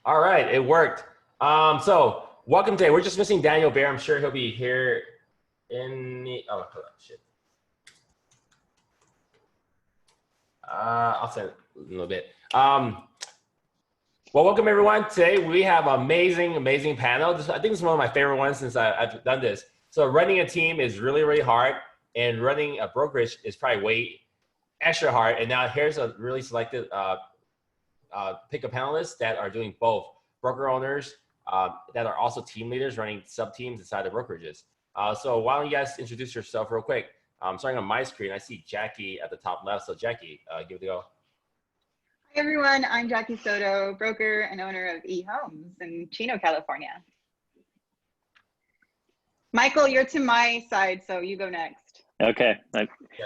All right, it worked. So welcome today. We're just missing Daniel Bear. I'm sure he'll be here in the, oh, hold on, shit. I'll send it in a little bit. Well, welcome everyone. Today we have an amazing panel. I think this is one of my favorite ones since I've done this. So running a team is really hard, and running a brokerage is probably way extra hard. And now here's a really selected pick of panelists that are doing both. Broker owners that are also team leaders running sub-teams inside the brokerages. So why don't you guys introduce yourself real quick? Starting on my screen, I see Jackie at the top left. So Jackie, give it a go. Hi everyone, I'm Jackie SOTO, broker and owner of eHomes in Chino, California. Michael, you're to my side, so you go next. Okay,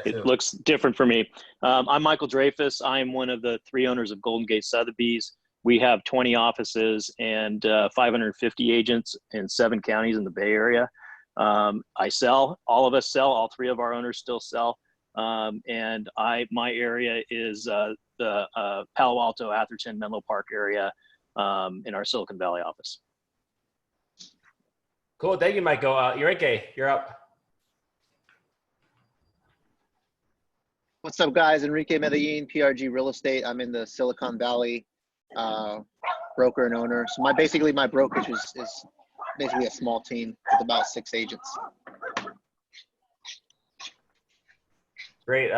it looks different for me. I'm Michael DREYFUS. I am one of the 3 owners of Golden Gate Sotheby's. We have 20 offices and 550 agents in 7 counties in the Bay Area. I sell, all of us sell, all 3 of our owners still sell. And my area is the Palo Alto, Atherton, Menlo Park area in our Silicon Valley office. Cool, thank you, Michael. ENRIQUE, you're up. What's up, guys? Enrique Medellin, PRG Real Estate. I'm in the Silicon Valley, broker and owner. So basically my brokerage is basically a small team with about 6 agents. Great.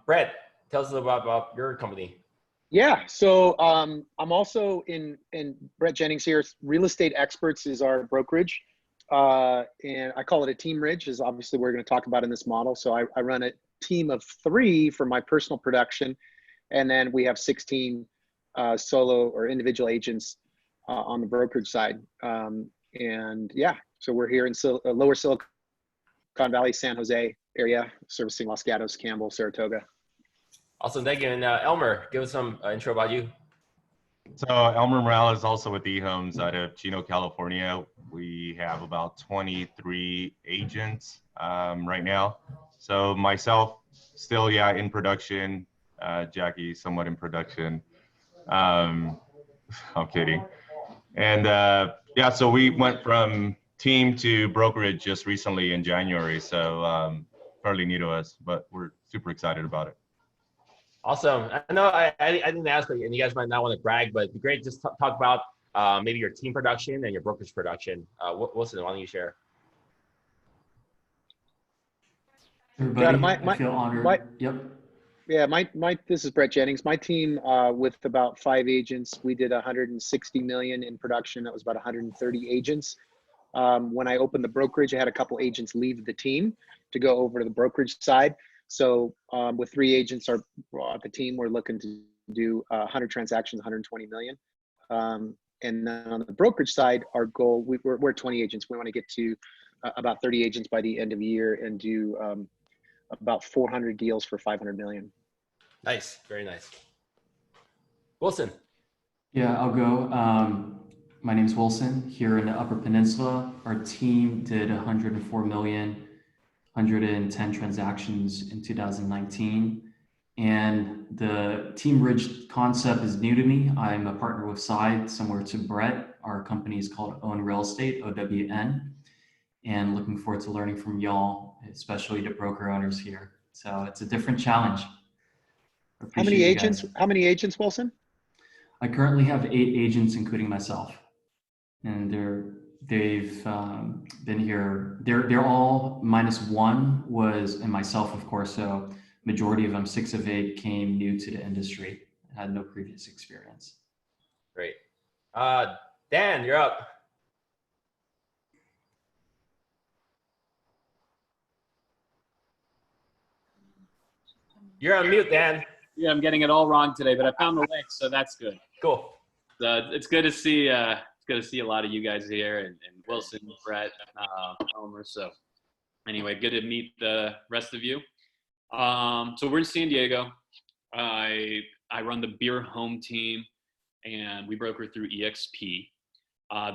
Brett, tell us about your company. Yeah, so I'm also in Brett Jennings here. Real Estate Experts is our brokerage. And I call it a Teamridge, as obviously we're going to talk about in this model. So I run a team of 3 for my personal production. And then we have 16 solo or individual agents on the brokerage side. And yeah, so we're here in lower Silicon Valley, San Jose area, servicing Los Gatos, Campbell, Saratoga. Awesome, thank you. And Elmer, give us some intro about you. So Elmer Morales, also with eHomes out of Chino, California. We have about 23 agents right now. So myself, still, yeah, in production. Jackie, somewhat in production. I'm kidding. And yeah, so we went from team to brokerage just recently in January. So fairly new to us, but we're super excited about it. Awesome. I know I didn't ask, and you guys might not want to brag, but it'd be great just talk about maybe your team production and your brokerage production. Wilson, why don't you share? Everybody, Yeah, I feel honored. This is Brett Jennings. My team with about 5 agents, we did 160 million in production. That was about 130 agents. When I opened the brokerage, I had a couple agents leave the team to go over to the brokerage side. So with 3 agents at the team, we're looking to do 100 transactions, 120 million. And then on the brokerage side, our goal, we're 20 agents. We want to get to about 30 agents by the end of the year and do about 400 deals for 500 million. Nice, very nice. Wilson. Yeah, I'll go. My name is Wilson here in the Upper Peninsula. Our team did 104 million. 110 transactions in 2019. And the Teamridge concept is new to me. I'm a partner with Side, similar to Brett. Our company is called Own Real Estate, OWN. And looking forward to learning from y'all, especially the broker owners here. So it's a different challenge. How many agents, Wilson? I currently have 8 agents, including myself. And they've been here. They're all -1 was, and myself, of course. So majority of them, 6 of 8, came new to the industry, had no previous experience. Great. Dan, you're up. You're on mute, Dan. Yeah, I'm getting it all wrong today, but I found the link, so that's good. Cool. It's good to see. Good to see a lot of you guys here, and Wilson, Brett, Elmer. So anyway, good to meet the rest of you. So we're in San Diego. I run the beer home team, and we broker through EXP.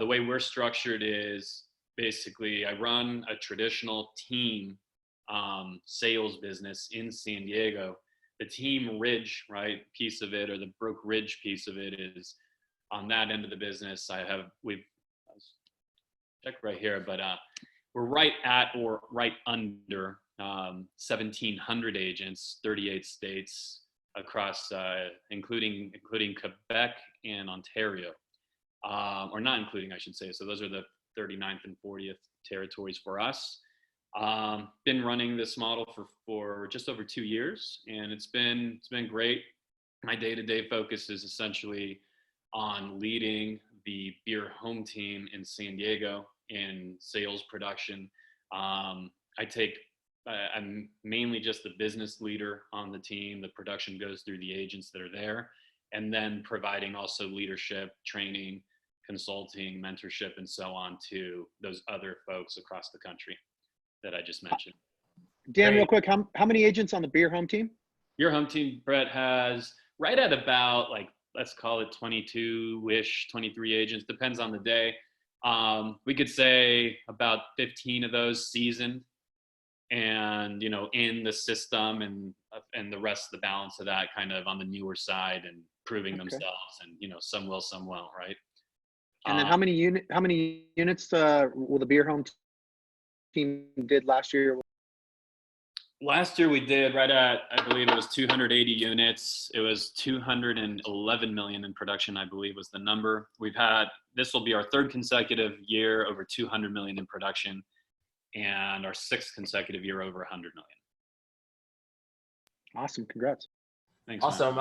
The way we're structured is basically I run a traditional team sales business in San Diego. The Teamridge, right, piece of it, or the brokerage piece of it is on that end of the business, we've check right here, but we're right at or right under 1,700 agents, 38 states across, including Quebec and Ontario, or not including, I should say. So those are the 39th and 40th territories for us. Been running this model for just over 2 years, and it's been great. My day-to-day focus is essentially on leading the beer home team in San Diego in sales production. I'm mainly just the business leader on the team. The production goes through the agents that are there, and then providing also leadership, training, consulting, mentorship, and so on to those other folks across the country that I just mentioned. Dan, real quick, how many agents on the beer home team? Beer home team, Brett, has right at about, like, let's call it 22-ish, 23 agents, depends on the day. We could say about 15 of those seasoned and, in the system, and the rest of the balance of that kind of on the newer side and proving themselves, and, some will, some won't, right? And then how many units will the beer home team did last year? Last year we did right at, I believe it was 280 units. It was 211 million in production, I believe was the number. This will be our third consecutive year over 200 million in production, and our sixth consecutive year over 100 million. Awesome, congrats. Thanks. Awesome.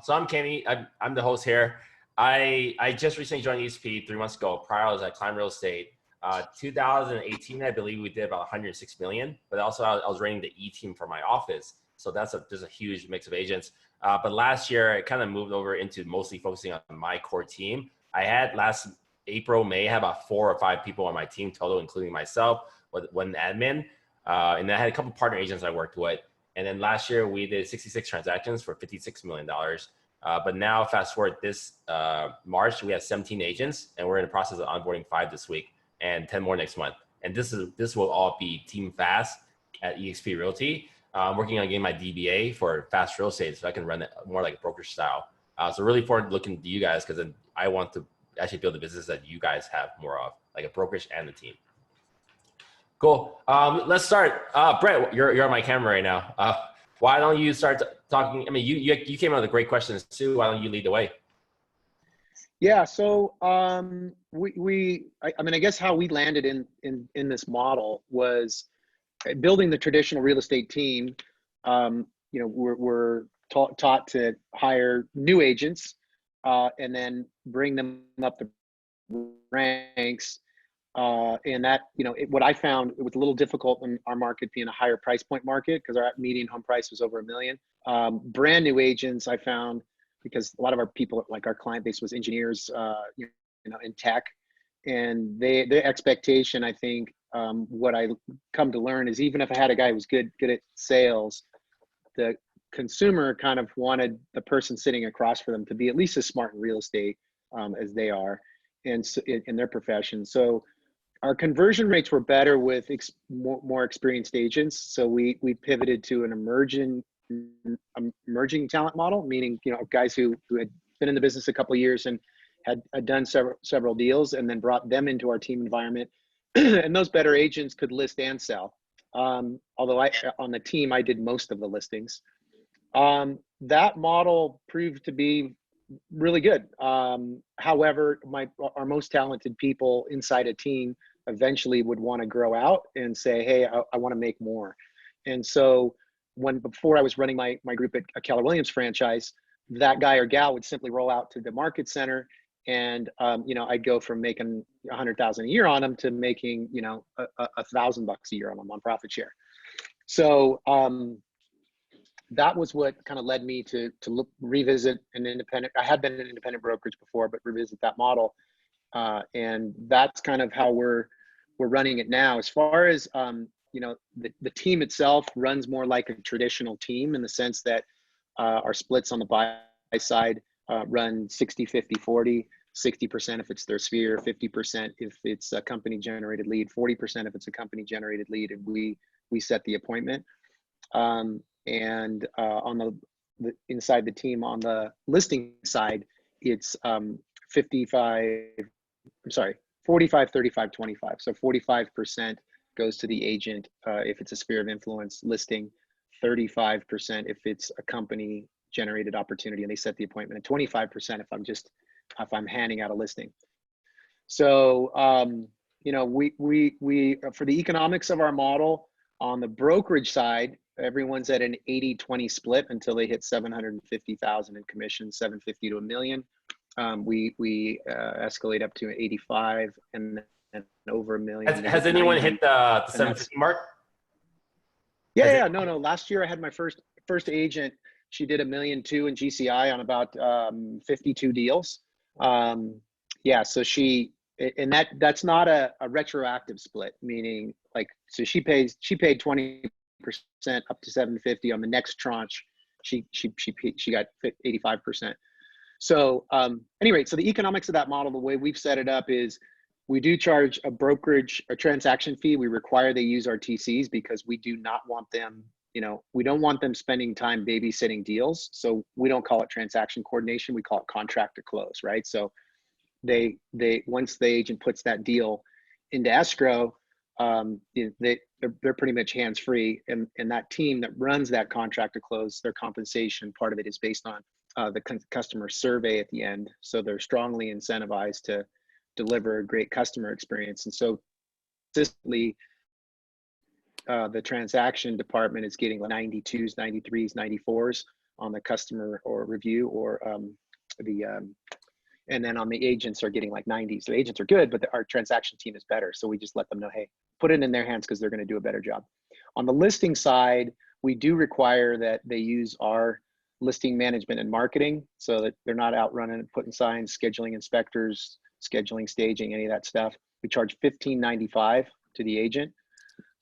So I'm Kenny. I'm the host here. I just recently joined ESP 3 months ago. Prior, I was at Climb Real Estate. 2018, I believe we did about 106 million, but also I was running the E team for my office. So there's a huge mix of agents. But last year I kind of moved over into mostly focusing on my core team. I had last April, May, I had about 4 or 5 people on my team total, including myself, with one admin. And I had a couple partner agents I worked with. And then last year we did 66 transactions for $56 million. But now fast forward this March, we have 17 agents, and we're in the process of onboarding 5 this week and 10 more next month. And this will all be team fast at eXp Realty. I'm working on getting my DBA for fast real estate so I can run it more like a brokerage style. So really forward looking to you guys, because I want to actually build a business that you guys have more of, like a brokerage and the team. Cool. Let's start. Brett, you're on my camera right now. Why don't you start talking? I mean, you came up with great questions too. Why don't you lead the way? Yeah, so I mean, I guess how we landed in this model was building the traditional real estate team. We're taught to hire new agents and then bring them up the ranks. And that, what I found, it was a little difficult in our market being a higher price point market because our median home price was over $1 million. Brand new agents I found, because a lot of our people, like our client base, was engineers, in tech, and their expectation, I think, what I come to learn is even if I had a guy who was good at sales, the consumer kind of wanted the person sitting across from them to be at least as smart in real estate as they are in their profession. So our conversion rates were better with more experienced agents. So we pivoted to an emerging talent model, meaning guys who had been in the business a couple of years and had done several deals, and then brought them into our team environment. And those better agents could list and sell. Although on the team I did most of the listings. That model proved to be really good. However, our most talented people inside a team eventually would want to grow out and say, hey, I want to make more. And so before I was running my group at a Keller Williams franchise, that guy or gal would simply roll out to the market center, and I'd go from making $100,000 a year on them to making $1,000 a year on them on profit share. So that was what kind of led me to revisit an independent. I had been an independent brokerage before, but revisit that model, and that's kind of how we're running it now. As far as the team itself runs more like a traditional team in the sense that our splits on the buy side run 60, 50, 40, 60% if it's their sphere, 50% if it's a company generated lead, 40% if it's a company generated lead, and we set the appointment. And on the inside the team on the listing side, it's 55, I'm sorry, 45, 35, 25. So 45% goes to the agent if it's a sphere of influence listing, 35% if it's a company generated opportunity and they set the appointment, and 25% if I'm handing out a listing. So, you know, we for the economics of our model on the brokerage side, everyone's at an 80-20 split until they hit 750,000 in commission, 750 to $1 million. We escalate up to 85 and over $1 million. Has anyone hit the 750 mark? Yeah, no. Last year I had my first agent. She did $1.2 million in GCI on about 52 deals. Yeah, so and that's not a retroactive split, meaning like, so she paid 20% up to 750 on the next tranche. She got 85%. So anyway, so the economics of that model, the way we've set it up is we do charge a transaction fee. We require they use our TCs because we do not want them, you know, we don't want them spending time babysitting deals. So we don't call it transaction coordination. We call it contract to close, right? So they once the agent puts that deal into escrow, they're pretty much hands-free, and that team that runs that contract to close, their compensation, part of it is based on the customer survey at the end. So they're strongly incentivized to deliver a great customer experience. And so consistently, the transaction department is getting 92s, 93s, 94s on the customer or review, or and then on the agents are getting like 90s. The agents are good, but our transaction team is better. So we just let them know, hey, put it in their hands because they're going to do a better job. On the listing side, we do require that they use our listing management and marketing so that they're not out running and putting signs, scheduling inspectors, scheduling, staging, any of that stuff. We charge $15.95 to the agent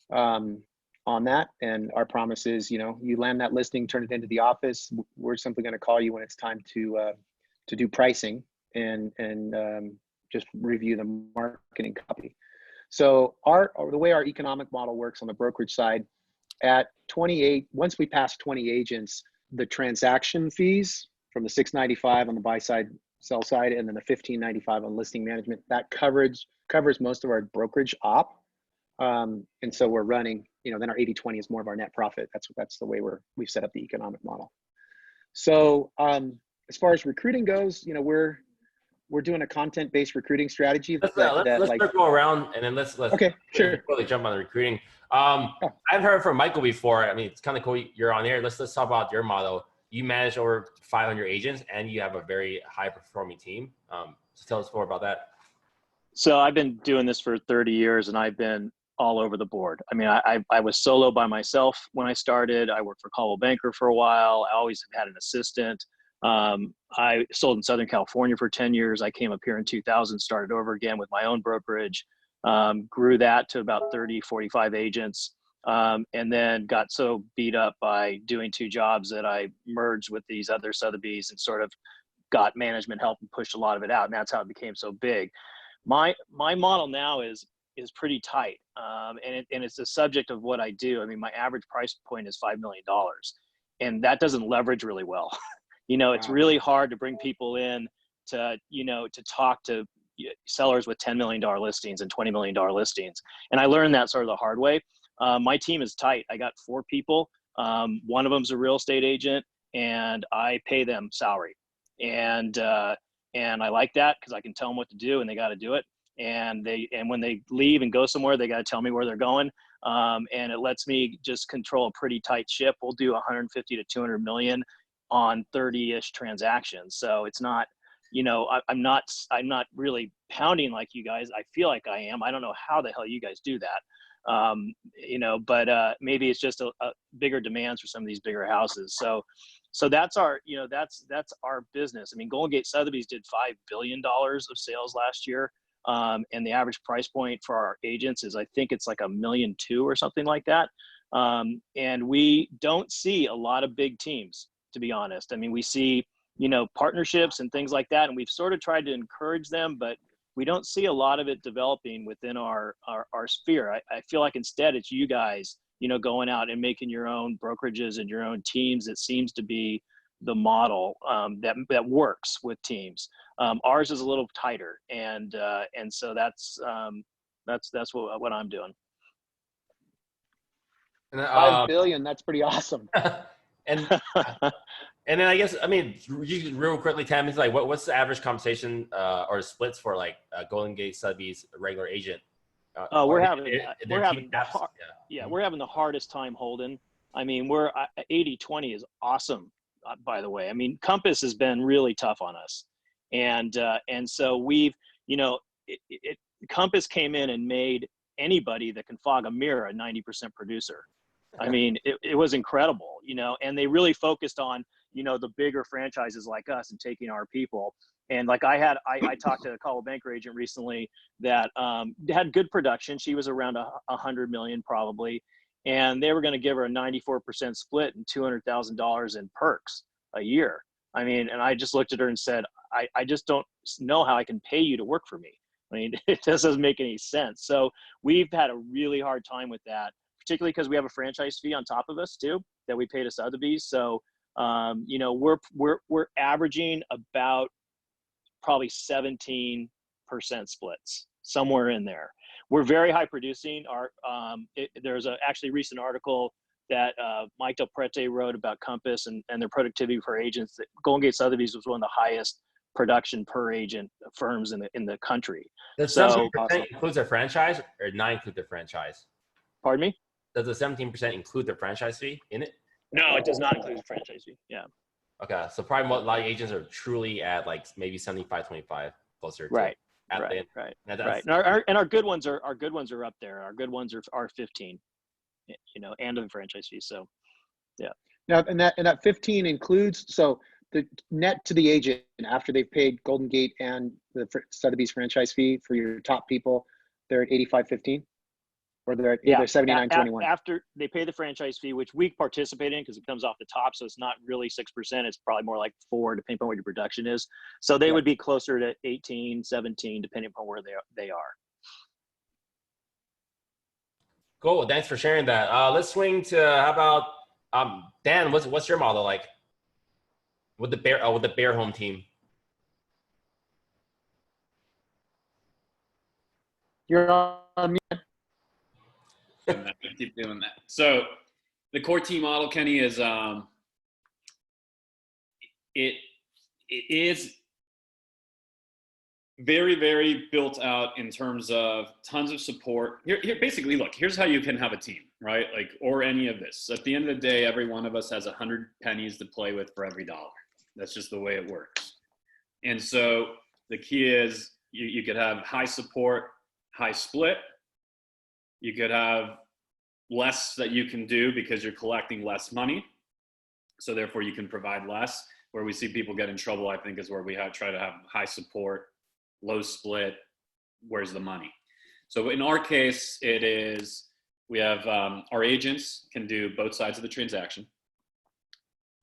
on that. And our promise is, you know, you land that listing, turn it into the office. We're simply going to call you when it's time to do pricing and just review the marketing copy. So the way our economic model works on the brokerage side, at 28, once we pass 20 agents, the transaction fees from the $695 on the buy side, sell side, and then the $15.95 on listing management, that covers most of our brokerage op. And so we're running, you know, then our 80-20 is more of our net profit. That's the way we've set up the economic model. So as far as recruiting goes, you know, we're doing a content-based recruiting strategy. Let's go around and then let's okay, sure. Really jump on the recruiting. I've heard from Michael before. I mean, it's kind of cool you're on here. Let's talk about your model. You manage over 500 agents and you have a very high performing team. So tell us more about that. So I've been doing this for 30 years and I've been all over the board. I mean, I was solo by myself when I started. I worked for Coldwell Banker for a while. I always had an assistant. I sold in Southern California for 10 years. I came up here in 2000, started over again with my own brokerage, grew that to about 30, 45 agents, and then got so beat up by doing two jobs that I merged with these other Sotheby's and sort of got management help and pushed a lot of it out. And that's how it became so big. My model now is pretty tight. And it's the subject of what I do. I mean, my average price point is $5 million and that doesn't leverage really well. You know, it's really hard to bring people in to, you know, to talk to sellers with $10 million listings and $20 million listings. And I learned that sort of the hard way. My team is tight. I got 4 people. One of them's a real estate agent and I pay them salary. And I like that because I can tell them what to do and they got to do it. And when they leave and go somewhere, they got to tell me where they're going. And it lets me just control a pretty tight ship. We'll do 150 to 200 million on 30-ish transactions. So it's not, you know, I'm not really pounding like you guys. I feel like I am. I don't know how the hell you guys do that. You know, but maybe it's just a bigger demands for some of these bigger houses. So that's our, you know, that's our business. I mean, Golden Gate Sotheby's did $5 billion of sales last year. And the average price point for our agents is, I think it's like $1.2 million or something like that. And we don't see a lot of big teams, to be honest. I mean, we see, you know, partnerships and things like that. And we've sort of tried to encourage them, but we don't see a lot of it developing within our sphere. I feel like instead it's you guys, you know, going out and making your own brokerages and your own teams. It seems to be, the model that works with teams. Ours is a little tighter, and so that's what I'm doing. And, 5 billion. That's pretty awesome. and then I guess, I mean, you real quickly, Tam, it's like, what's the average compensation or splits for like Golden Gate Sotheby's regular agent? We're having the hardest time holding. I mean, we're 80-20 is awesome, by the way. I mean, Compass has been really tough on us, and so we've, you know, Compass came in and made anybody that can fog a mirror a 90% producer. I mean, it was incredible, you know, and they really focused on, you know, the bigger franchises like us and taking our people. And like I talked to a call banker agent recently that had good production. She was around 100 million probably. And they were going to give her a 94% split and $200,000 in perks a year. I mean, and I just looked at her and said, I just don't know how I can pay you to work for me. I mean, it just doesn't make any sense. So we've had a really hard time with that, particularly because we have a franchise fee on top of us too, that we pay to Sotheby's. So, you know, we're averaging about probably 17% splits, somewhere in there. We're very high producing. There's a actually recent article that Mike Del Prete wrote about Compass and their productivity for agents. That Golden Gate Sotheby's was one of the highest production per agent firms in the country. Does so 17% include their franchise or not include their franchise? Pardon me? Does the 17% include their franchise fee in it? No, it does not include the franchise fee. Yeah. Okay, so probably a lot of agents are truly at like maybe 75-25 closer. To right. Right. And our good ones are up there. Our good ones are 15, you know, and the franchise fee. So, yeah. Now, and that 15 includes, so the net to the agent after they've paid Golden Gate and the Sotheby's franchise fee for your top people, they're at 85-15, or they're at 79-21. After they pay the franchise fee, which we participate in because it comes off the top, so it's not really 6%. It's probably more like 4, depending on what your production is. So they would be closer to 18, 17, depending upon where they are. Cool. Thanks for sharing that. Let's swing to how about Dan? What's your model like with the Bear Home team? You're on mute. I keep doing that. So the core team model, Kenny, is it is very, very built out in terms of tons of support. Here, basically, look, here's how you can have a team, right? Like, or any of this. At the end of the day, every one of us has 100 pennies to play with for every dollar. That's just the way it works. And so the key is you could have high support, high split. You could have less that you can do because you're collecting less money. So therefore you can provide less. Where we see people get in trouble, I think, is where we try to have high support, low split. Where's the money? So in our case, it is, we have our agents can do both sides of the transaction.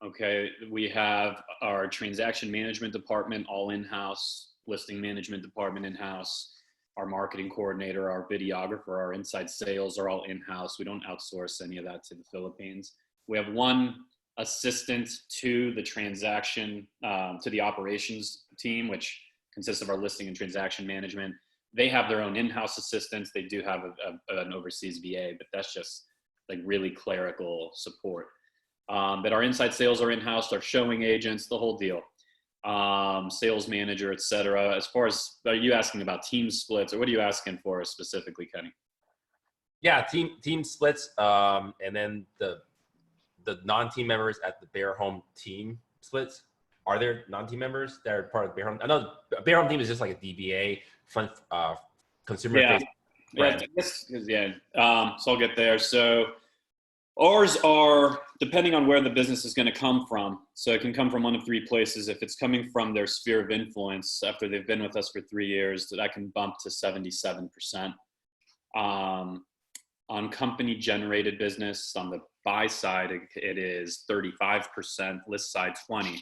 Okay, we have our transaction management department all in-house, listing management department in-house, our marketing coordinator, our videographer, our inside sales are all in-house. We don't outsource any of that to the Philippines. We have one assistant to the transaction, to the operations team, which consists of our listing and transaction management. They have their own in-house assistants. They do have an overseas VA, but that's just like really clerical support. But our inside sales are in-house, our showing agents, the whole deal. Sales manager, et cetera. As far as, are you asking about team splits, or what are you asking for specifically, Kenny? Yeah, team splits, and then the non-team members at the Bear Home team splits. Are there non-team members that are part of Bear Home? I know Bear Home team is just like a DBA, front consumer. Yeah. So I'll get there. So ours are, depending on where the business is going to come from. So it can come from one of three places. If it's coming from their sphere of influence, after they've been with us for 3 years, that can bump to 77%. On company generated business, on the buy side, it is 35%, list side 20%.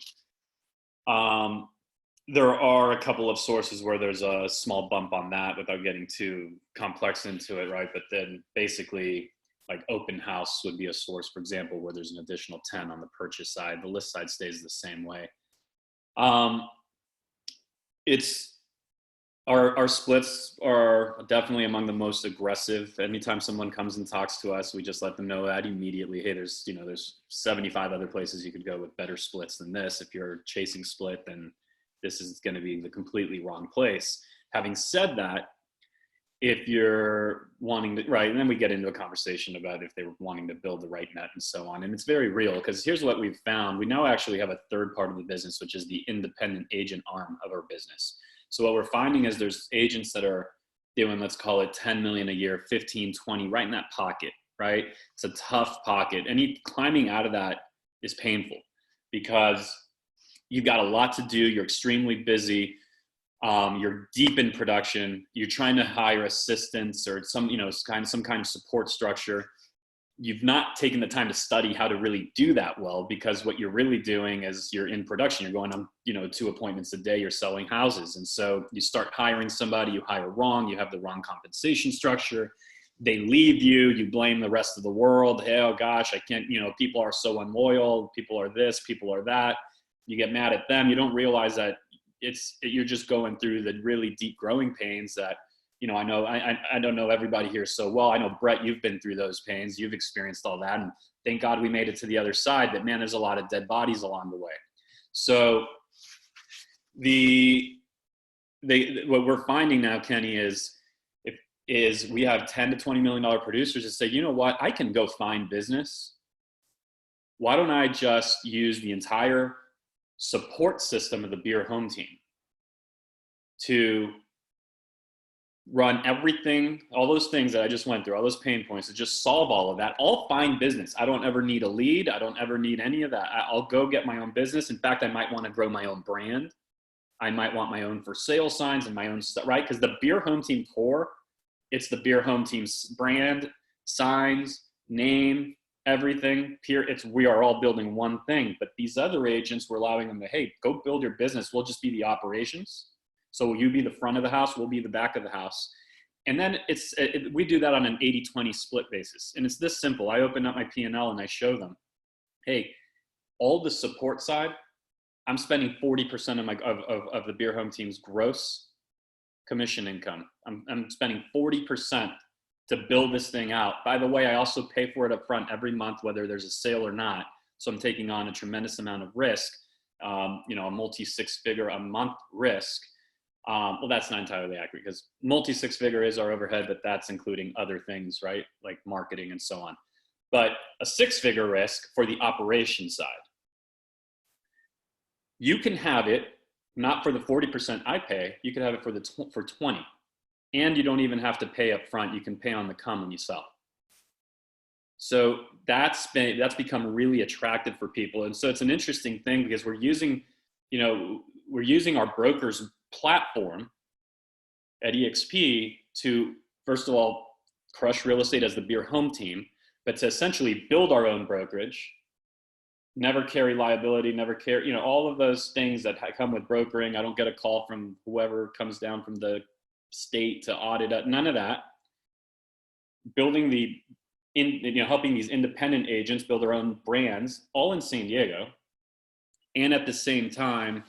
There are a couple of sources where there's a small bump on that without getting too complex into it, right? But then basically like open house would be a source, for example, where there's an additional 10 on the purchase side. The list side stays the same way. Our splits are definitely among the most aggressive. Anytime someone comes and talks to us, we just let them know that immediately. Hey, there's 75 other places you could go with better splits than this. If you're chasing split, then this is going to be the completely wrong place. Having said that, if you're wanting to, right, and then we get into a conversation about if they were wanting to build the right net and so on. And it's very real, because here's what we've found. We now actually have a third part of the business, which is the independent agent arm of our business. So what we're finding is there's agents that are doing, let's call it 10 million a year, 15, 20, right in that pocket, right? It's a tough pocket. And climbing out of that is painful, because you've got a lot to do. You're extremely busy. You're deep in production. You're trying to hire assistants or some kind of support structure. You've not taken the time to study how to really do that well, because what you're really doing is you're in production. You're going on, 2 appointments a day. You're selling houses. And so you start hiring somebody, you hire wrong, you have the wrong compensation structure. They leave you, you blame the rest of the world. Hey, oh gosh, I can't, people are so unloyal. People are this, people are that. You get mad at them. You don't realize that you're just going through the really deep growing pains that, I know I don't know everybody here so well. I know, Brett, you've been through those pains. You've experienced all that. And thank God we made it to the other side, but man, there's a lot of dead bodies along the way. So what we're finding now, Kenny, is we have $10 to $20 million producers that say, you know what, I can go find business. Why don't I just use the entire support system of the Beer Home team to run everything, all those things that I just went through, all those pain points, to just solve all of that. I'll find business. I don't ever need a lead. I don't ever need any of that. I'll go get my own business. In fact, I might want to grow my own brand. I might want my own for sale signs and my own stuff, right? Because the Beer Home team core, it's the Beer Home team's brand, signs, name, everything. We are all building one thing. But these other agents, we're allowing them to, hey, go build your business. We'll just be the operations. So you be the front of the house, we'll be the back of the house. And then we do that on an 80-20 split basis. And it's this simple. I open up my P&L and I show them, hey, all the support side, I'm spending 40% of the Beer Home team's gross commission income. I'm spending 40% to build this thing out. By the way, I also pay for it up front every month, whether there's a sale or not. So I'm taking on a tremendous amount of risk, a multi-6-figure a month risk. Well, that's not entirely accurate, because multi-6-figure is our overhead, but that's including other things, right? Like marketing and so on. But a 6-figure risk for the operation side. You can have it not for the 40% I pay, you can have it for 20. And you don't even have to pay up front. You can pay on the come when you sell. So that's become really attractive for people. And so it's an interesting thing, because we're using our brokers platform at EXP to, first of all, crush real estate as the Beer Home team, but to essentially build our own brokerage, never carry liability, never carry, all of those things that come with brokering. I don't get a call from whoever comes down from the state to audit it, none of that. Building helping these independent agents build their own brands, all in San Diego, and at the same time,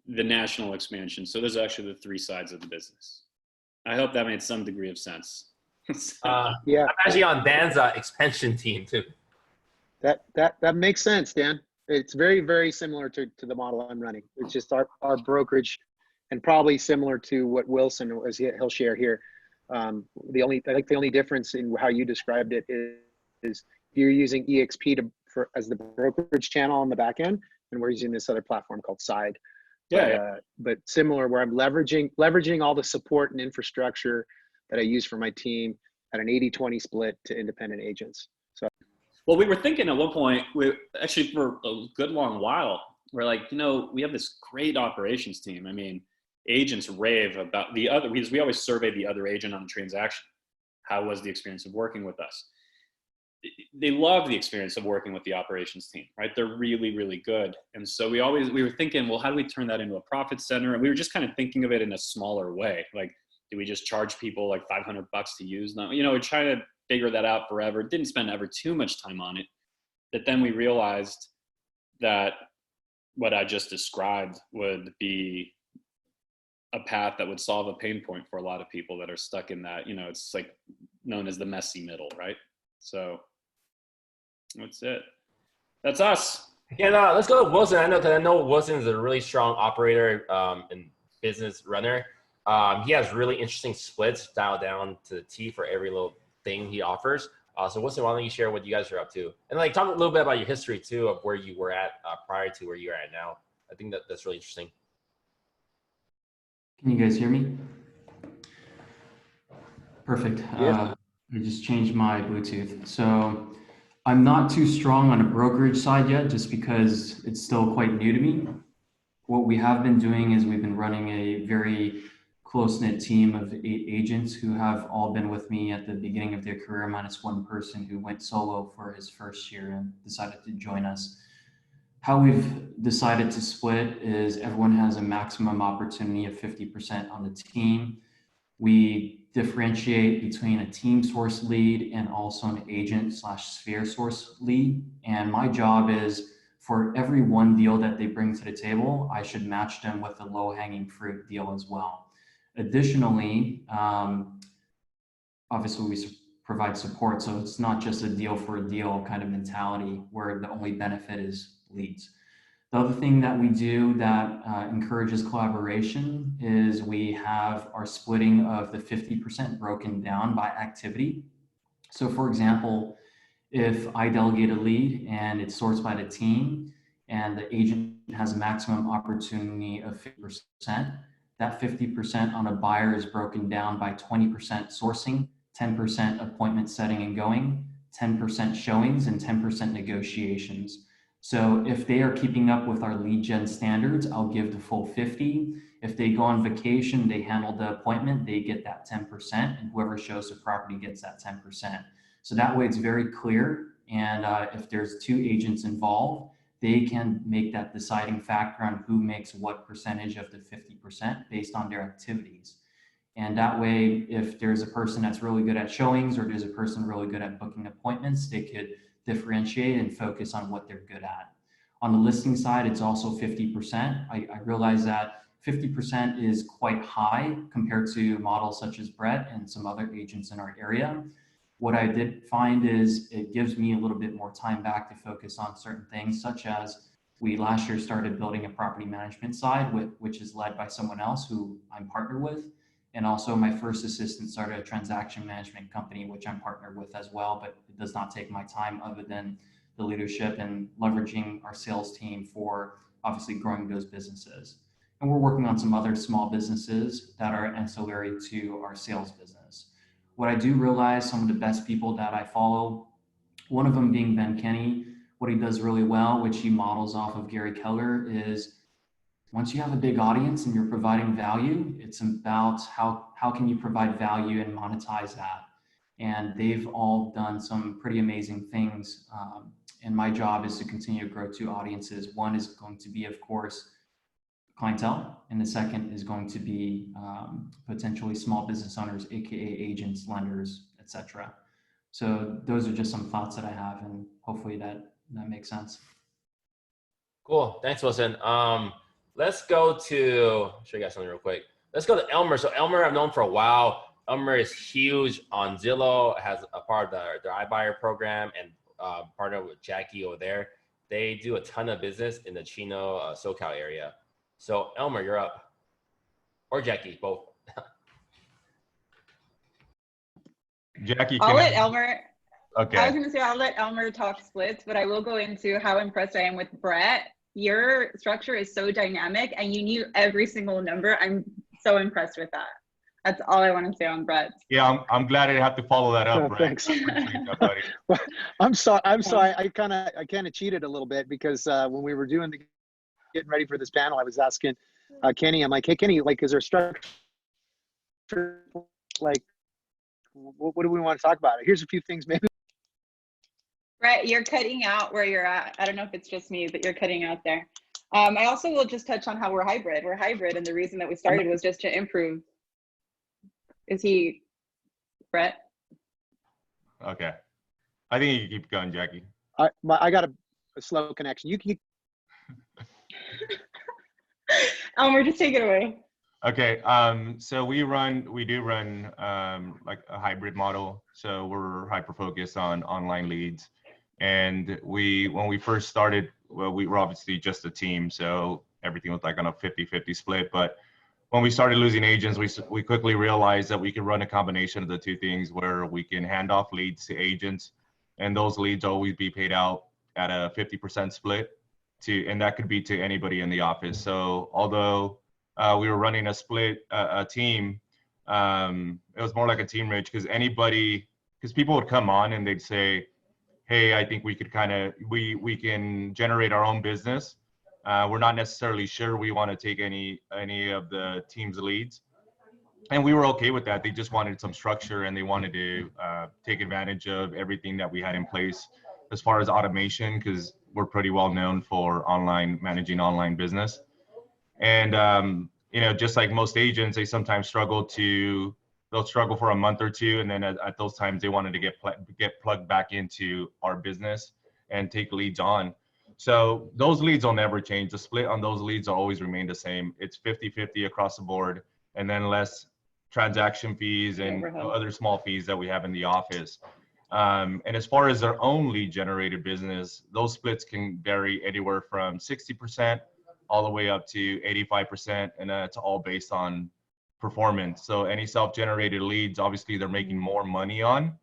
the national expansion. So those are actually the 3 sides of the business. I hope that made some degree of sense. Yeah, I'm actually on Dan's expansion team too. that makes sense, Dan. It's very, very similar to the model I'm running. It's just our brokerage, and probably similar to what Wilson, as he'll share here. The only difference in how you described it is you're using EXP as the brokerage channel on the back end, and we're using this other platform called Side. But similar, where I'm leveraging all the support and infrastructure that I use for my team at an 80-20 split to independent agents. So, well, we were thinking at one point, for a good long while, we're like, we have this great operations team. I mean, agents rave about because we always survey the other agent on the transaction. How was the experience of working with us? They love the experience of working with the operations team, right? They're really, really good. And so we were thinking, well, how do we turn that into a profit center? And we were just kind of thinking of it in a smaller way. Like, do we just charge people like $500 to use them? We're trying to figure that out forever. Didn't spend ever too much time on it. But then we realized that what I just described would be a path that would solve a pain point for a lot of people that are stuck in that, you know, it's like known as the messy middle, right? So that's it. That's us. Yeah, no, let's go with Wilson. I know Wilson is a really strong operator and business runner. He has really interesting splits dialed down to the T for every little thing he offers. So Wilson, why don't you share what you guys are up to? And like talk a little bit about your history too of where you were at prior to where you're at now. I think that's really interesting. Can you guys hear me? Perfect. Yeah. I just changed my Bluetooth. So I'm not too strong on a brokerage side yet, just because it's still quite new to me. What we have been doing is we've been running a very close-knit team of 8 agents who have all been with me at the beginning of their career, minus one person who went solo for his first year and decided to join us. How we've decided to split is everyone has a maximum opportunity of 50% on the team. We differentiate between a team source lead and also an agent/sphere source lead. And my job is for every one deal that they bring to the table, I should match them with a low-hanging fruit deal as well. Additionally, obviously we provide support, so it's not just a deal for a deal kind of mentality where the only benefit is leads. The other thing that we do that encourages collaboration is we have our splitting of the 50% broken down by activity. So for example, if I delegate a lead and it's sourced by the team and the agent has a maximum opportunity of 50%, that 50% on a buyer is broken down by 20% sourcing, 10% appointment setting and going, 10% showings, and 10% negotiations. So if they are keeping up with our lead gen standards, I'll give the full 50. If they go on vacation, they handle the appointment, they get that 10%, and whoever shows the property gets that 10%. So that way it's very clear. And if there's 2 agents involved, they can make that deciding factor on who makes what percentage of the 50% based on their activities. And that way, if there's a person that's really good at showings or there's a person really good at booking appointments, they could differentiate and focus on what they're good at. On the listing side, it's also 50%. I realize that 50% is quite high compared to models such as Brett and some other agents in our area. What I did find is it gives me a little bit more time back to focus on certain things, such as we last year started building a property management side, which is led by someone else who I'm partnered with. And also my first assistant started a transaction management company, which I'm partnered with as well, but it does not take my time other than the leadership and leveraging our sales team for obviously growing those businesses. And we're working on some other small businesses that are ancillary to our sales business. What I do realize, some of the best people that I follow, one of them being Ben Kenny, what he does really well, which he models off of Gary Keller, is once you have a big audience and you're providing value, it's about how can you provide value and monetize that. And they've all done some pretty amazing things. And my job is to continue to grow 2 audiences. One is going to be, of course, clientele, and the second is going to be potentially small business owners, aka agents, lenders, etc. So those are just some thoughts that I have, and hopefully that makes sense. Cool, thanks, Wilson. Let's go to, I'll show you guys something real quick. Let's go to Elmer. So Elmer, I've known for a while. Elmer is huge on Zillow, has a part of their iBuyer program, and partner with Jackie over there. They do a ton of business in the Chino, SoCal area. So Elmer, you're up. Or Jackie, both. Jackie, I'll let Elmer. Okay. I was going to say I'll let Elmer talk splits, but I will go into how impressed I am with Brett. Your structure is so dynamic and you knew every single number. I'm so impressed with that. That's all I want to say on Brett. Yeah, I'm glad I have to follow that up, Brett. Thanks. I appreciate that, buddy. Well, I'm sorry. I kind of cheated a little bit because when we were getting ready for this panel, I was asking Kenny. I'm like, hey, Kenny, like, is there structure? Like, what do we want to talk about? Here's a few things, maybe. Brett, you're cutting out where you're at. I don't know if it's just me, but you're cutting out there. I also will just touch on how we're hybrid. We're hybrid, and the reason that we started was just to improve. Is he, Brett? Okay. I think you can keep going, Jackie. I got a slow connection. You can. Elmer, just take it away. Okay. So we do run like a hybrid model. So we're hyper focused on online leads. And when we first started, well, we were obviously just a team. So everything was like on a 50-50 split. But when we started losing agents, we quickly realized that we could run a combination of the two things where we can hand off leads to agents, and those leads always be paid out at a 50% split and that could be to anybody in the office. So although we were running a split a team, it was more like a Teamridge because people would come on and they'd say, hey, I think we could we can generate our own business. We're not necessarily sure we want to take any of the team's leads. And we were okay with that. They just wanted some structure and they wanted to take advantage of everything that we had in place as far as automation, because we're pretty well known for managing online business. And, just like most agents, they sometimes they'll struggle for a month or two. And then at those times they wanted to get plugged back into our business and take leads on. So those leads will never change. The split on those leads will always remain the same. It's 50-50 across the board, and then less transaction fees and other small fees that we have in the office. And as far as their own lead generated business, those splits can vary anywhere from 60% all the way up to 85%. And that's all based on performance. So any self-generated leads, obviously they're making more money on.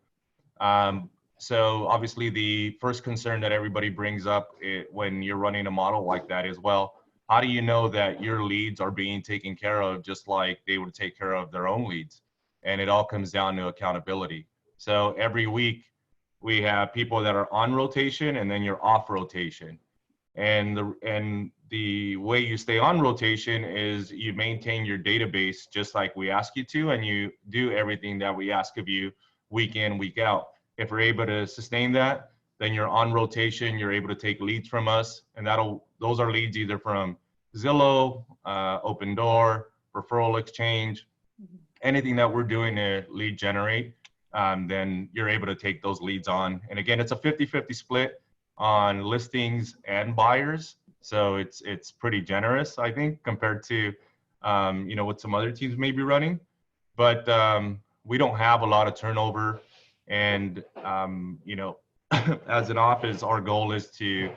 So obviously the first concern that everybody brings up when you're running a model like that is, well, how do you know that your leads are being taken care of just like they would take care of their own leads? And it all comes down to accountability. So every week we have people that are on rotation and then you're off rotation. And the way you stay on rotation is you maintain your database just like we ask you to, and you do everything that we ask of you week in, week out. If we're able to sustain that, then you're on rotation, you're able to take leads from us, and those are leads either from Zillow, Open Door, Referral Exchange, anything that we're doing to lead generate, then you're able to take those leads on. And again, it's a 50-50 split on listings and buyers. So it's pretty generous, I think, compared to, what some other teams may be running. But we don't have a lot of turnover. And, as an office, our goal is to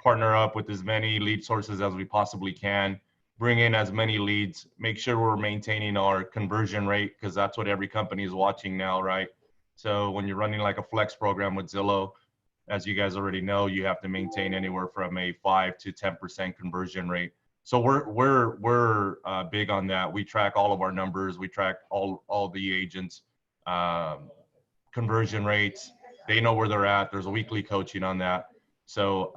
partner up with as many lead sources as we possibly can, bring in as many leads, make sure we're maintaining our conversion rate, because that's what every company is watching now, right? So when you're running like a flex program with Zillow, as you guys already know, you have to maintain anywhere from a 5 to 10% conversion rate. So we're big on that. We track all of our numbers. We track all the agents' conversion rates. They know where they're at. There's a weekly coaching on that. So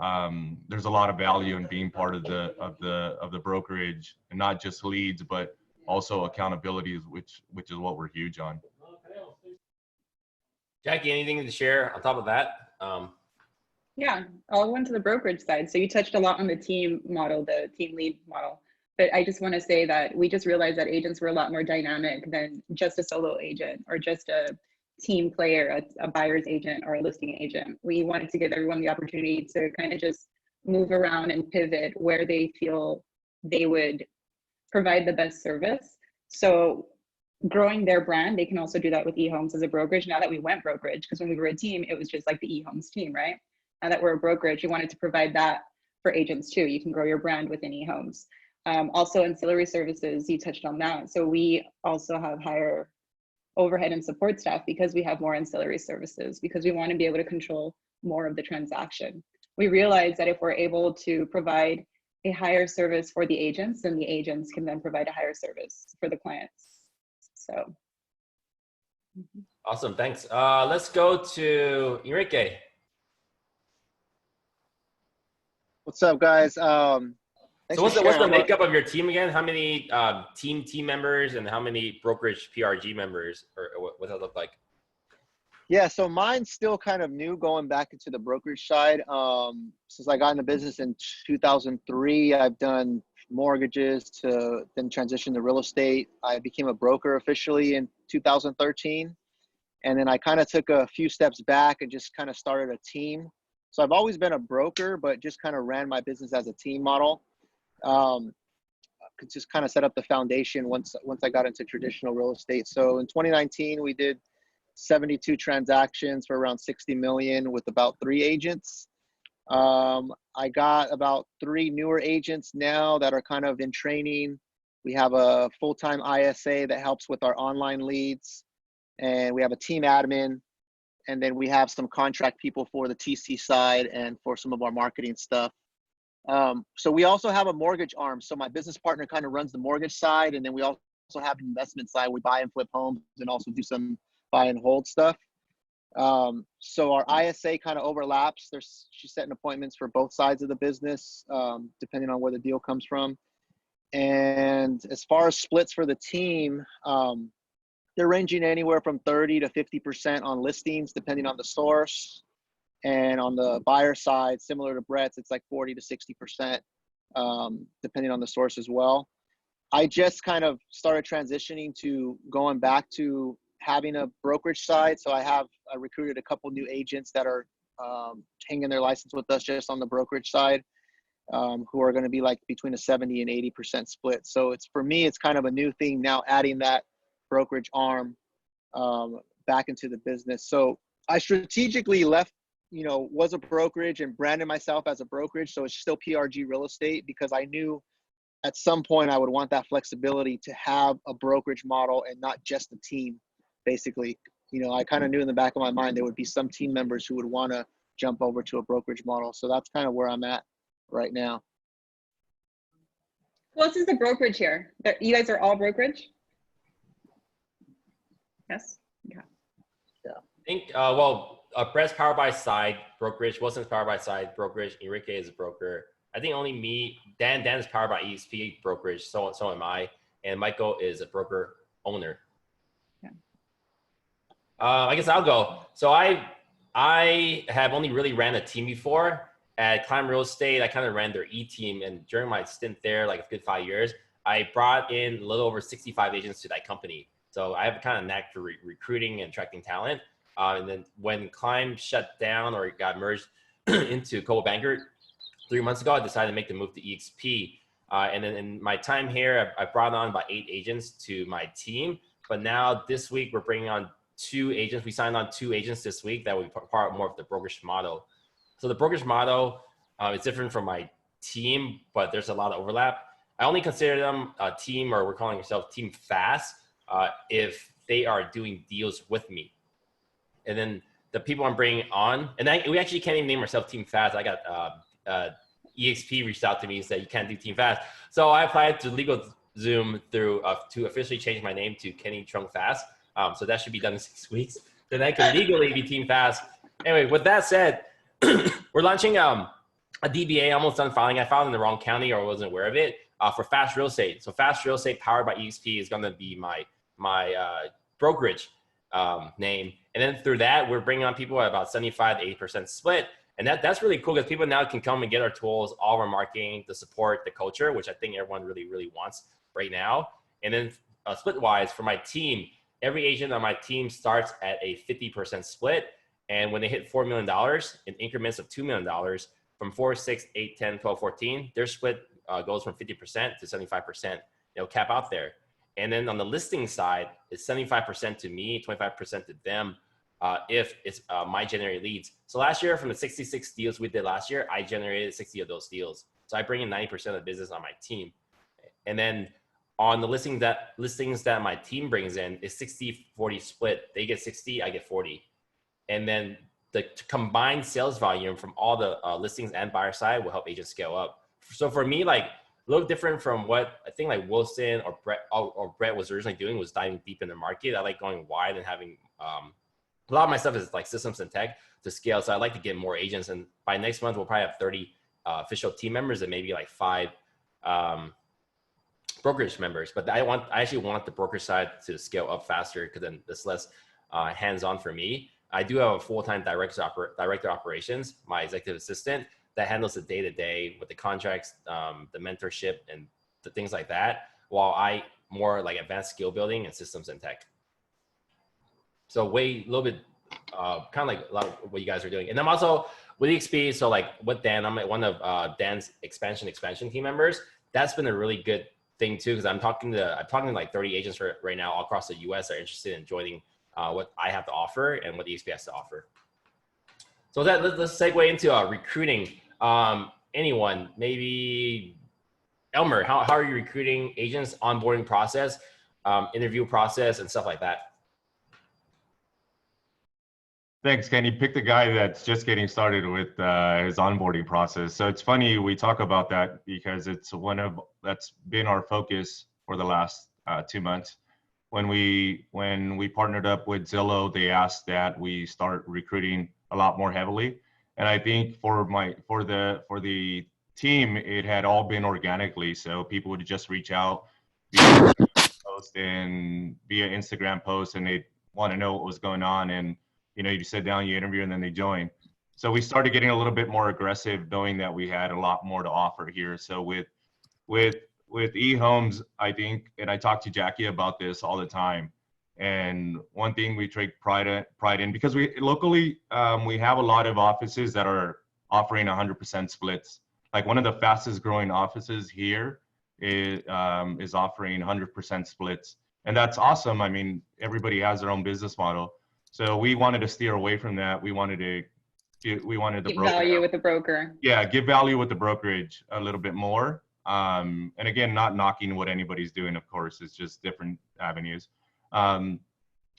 there's a lot of value in being part of the brokerage, and not just leads, but also accountability, which is what we're huge on. Jackie, anything to share on top of that? Yeah, I'll went to the brokerage side. So you touched a lot on the team model, the team lead model. But I just want to say that we just realized that agents were a lot more dynamic than just a solo agent or just a team player, a buyer's agent or a listing agent. We wanted to give everyone the opportunity to kind of just move around and pivot where they feel they would provide the best service. So growing their brand, they can also do that with eHomes as a brokerage. Now that we went brokerage, because when we were a team, it was just like the eHomes team, right? Now that we're a brokerage, we wanted to provide that for agents too. You can grow your brand within eHomes. Also ancillary services, you touched on that. So we also have higher overhead and support staff because we have more ancillary services, because we want to be able to control more of the transaction. We realize that if we're able to provide a higher service for the agents, then the agents can then provide a higher service for the clients. So. Awesome, thanks. Let's go to Enrique. What's up, guys? So what's the makeup of your team again? How many team members and how many brokerage PRG members, or what does that look like? Yeah, so mine's still kind of new, going back into the brokerage side. Since I got in the business in 2003, I've done mortgages to then transition to real estate. I became a broker officially in 2013. And then I kind of took a few steps back and just kind of started a team. So I've always been a broker, but just kind of ran my business as a team model. Just kind of set up the foundation once I got into traditional real estate. So in 2019, we did 72 transactions for around 60 million with about 3 agents. I got about 3 newer agents now that are kind of in training. We have a full-time ISA that helps with our online leads, and we have a team admin, and then we have some contract people for the TC side and for some of our marketing stuff. So we also have a mortgage arm. So my business partner kind of runs the mortgage side, and then we also have an investment side. We buy and flip homes and also do some buy and hold stuff. So our ISA kind of overlaps. She's setting appointments for both sides of the business, depending on where the deal comes from. And as far as splits for the team, they're ranging anywhere from 30 to 50% on listings, depending on the source. And on the buyer side, similar to Brett's, it's like 40 to 60%, depending on the source as well. I just kind of started transitioning to going back to having a brokerage side. So I recruited a couple new agents that are hanging their license with us just on the brokerage side, who are going to be like between a 70 and 80% split. So for me, it's kind of a new thing now, adding that brokerage arm back into the business. So I strategically left, was a brokerage and branded myself as a brokerage. So it's still PRG real estate, because I knew at some point I would want that flexibility to have a brokerage model and not just a team. Basically, I kind of knew in the back of my mind there would be some team members who would want to jump over to a brokerage model. So that's kind of where I'm at right now. Who else is the brokerage here? You guys are all brokerage? Yes. Okay. I think, Brett's powered by side brokerage, Wilson's powered by side brokerage, ENRIQUE is a broker. I think only me, Dan is powered by EXP brokerage, so am I, and Michael is a broker owner. Yeah. I guess I'll go. So I have only really ran a team before. At Climb Real Estate, I kind of ran their E-team, and during my stint there, like a good 5 years, I brought in a little over 65 agents to that company. So I have kind of knack for recruiting and attracting talent. And then when Climb shut down or got merged into Coldwell Banker 3 months ago, I decided to make the move to EXP. And then in my time here, I brought on about 8 agents to my team. But now this week, we're bringing on 2 agents. We signed on 2 agents this week that will be part more of the brokerage model. So the brokerage model is different from my team, but there's a lot of overlap. I only consider them a team, or we're calling ourselves Team Fast, if they are doing deals with me. And then the people I'm bringing on, and we actually can't even name ourselves Team Fast. I got EXP reached out to me and said, you can't do Team Fast. So I applied to LegalZoom to officially change my name to Kenny Trung Fast. So that should be done in 6 weeks. Then I can legally be Team Fast. Anyway, with that said, we're launching a DBA, almost done filing. I filed in the wrong county or wasn't aware of it, for Fast Real Estate. So Fast Real Estate powered by EXP is going to be my brokerage name. And then through that, we're bringing on people at about 75 to 80% split. And that's really cool, because people now can come and get our tools, all of our marketing, the support, the culture, which I think everyone really, really wants right now. And then split-wise, for my team, every agent on my team starts at a 50% split. And when they hit $4 million in increments of $2 million, from 4, 6, 8, 10, 12, 14, their split goes from 50% to 75%. They'll cap out there. And then on the listing side, it's 75% to me, 25% to them, if it's my generated leads. So last year, from the 66 deals we did last year, I generated 60 of those deals. So I bring in 90% of the business on my team. And then on the listings that my team brings in is 60-40 split. They get 60, I get 40. And then the combined sales volume from all the listings and buyer side will help agents scale up. So for me, like, a little different from what I think like Wilson or Brett was originally doing, was diving deep in the market. I like going wide and having a lot of my stuff is like systems and tech to scale. So I like to get more agents, and by next month we'll probably have 30 official team members and maybe like 5 brokerage members. But I actually want the broker side to scale up faster, because then it's less hands-on for me. I do have a full-time director operations, my executive assistant, that handles the day-to-day with the contracts, the mentorship, and the things like that, while I more like advanced skill building and systems and tech. So a little bit, kind of like a lot of what you guys are doing. And I'm also with EXP. So like with Dan, I'm one of Dan's expansion team members. That's been a really good thing too, because I'm talking to like 30 agents right now all across the US that are interested in joining what I have to offer and what EXP has to offer. So let's segue into recruiting. Anyone, maybe Elmer, how are you recruiting agents, onboarding process, interview process, and stuff like that? Thanks, Ken. You picked a guy that's just getting started with his onboarding process. So it's funny we talk about that because it's that's been our focus for the last 2 months. When we partnered up with Zillow, they asked that we start recruiting a lot more heavily. And I think for the team, it had all been organically. So people would just reach out via post and via Instagram post, and they'd want to know what was going on. And you sit down, you interview, and then they join. So we started getting a little bit more aggressive, knowing that we had a lot more to offer here. So with eHomes, I think, and I talk to Jackie about this all the time. And one thing we take pride in, because we locally, we have a lot of offices that are offering 100% splits. Like one of the fastest growing offices here is offering 100% splits. And that's awesome. I mean, everybody has their own business model. So we wanted to steer away from that. We wanted the give value with the broker. Yeah, give value with the brokerage a little bit more. And again, not knocking what anybody's doing, of course, it's just different avenues.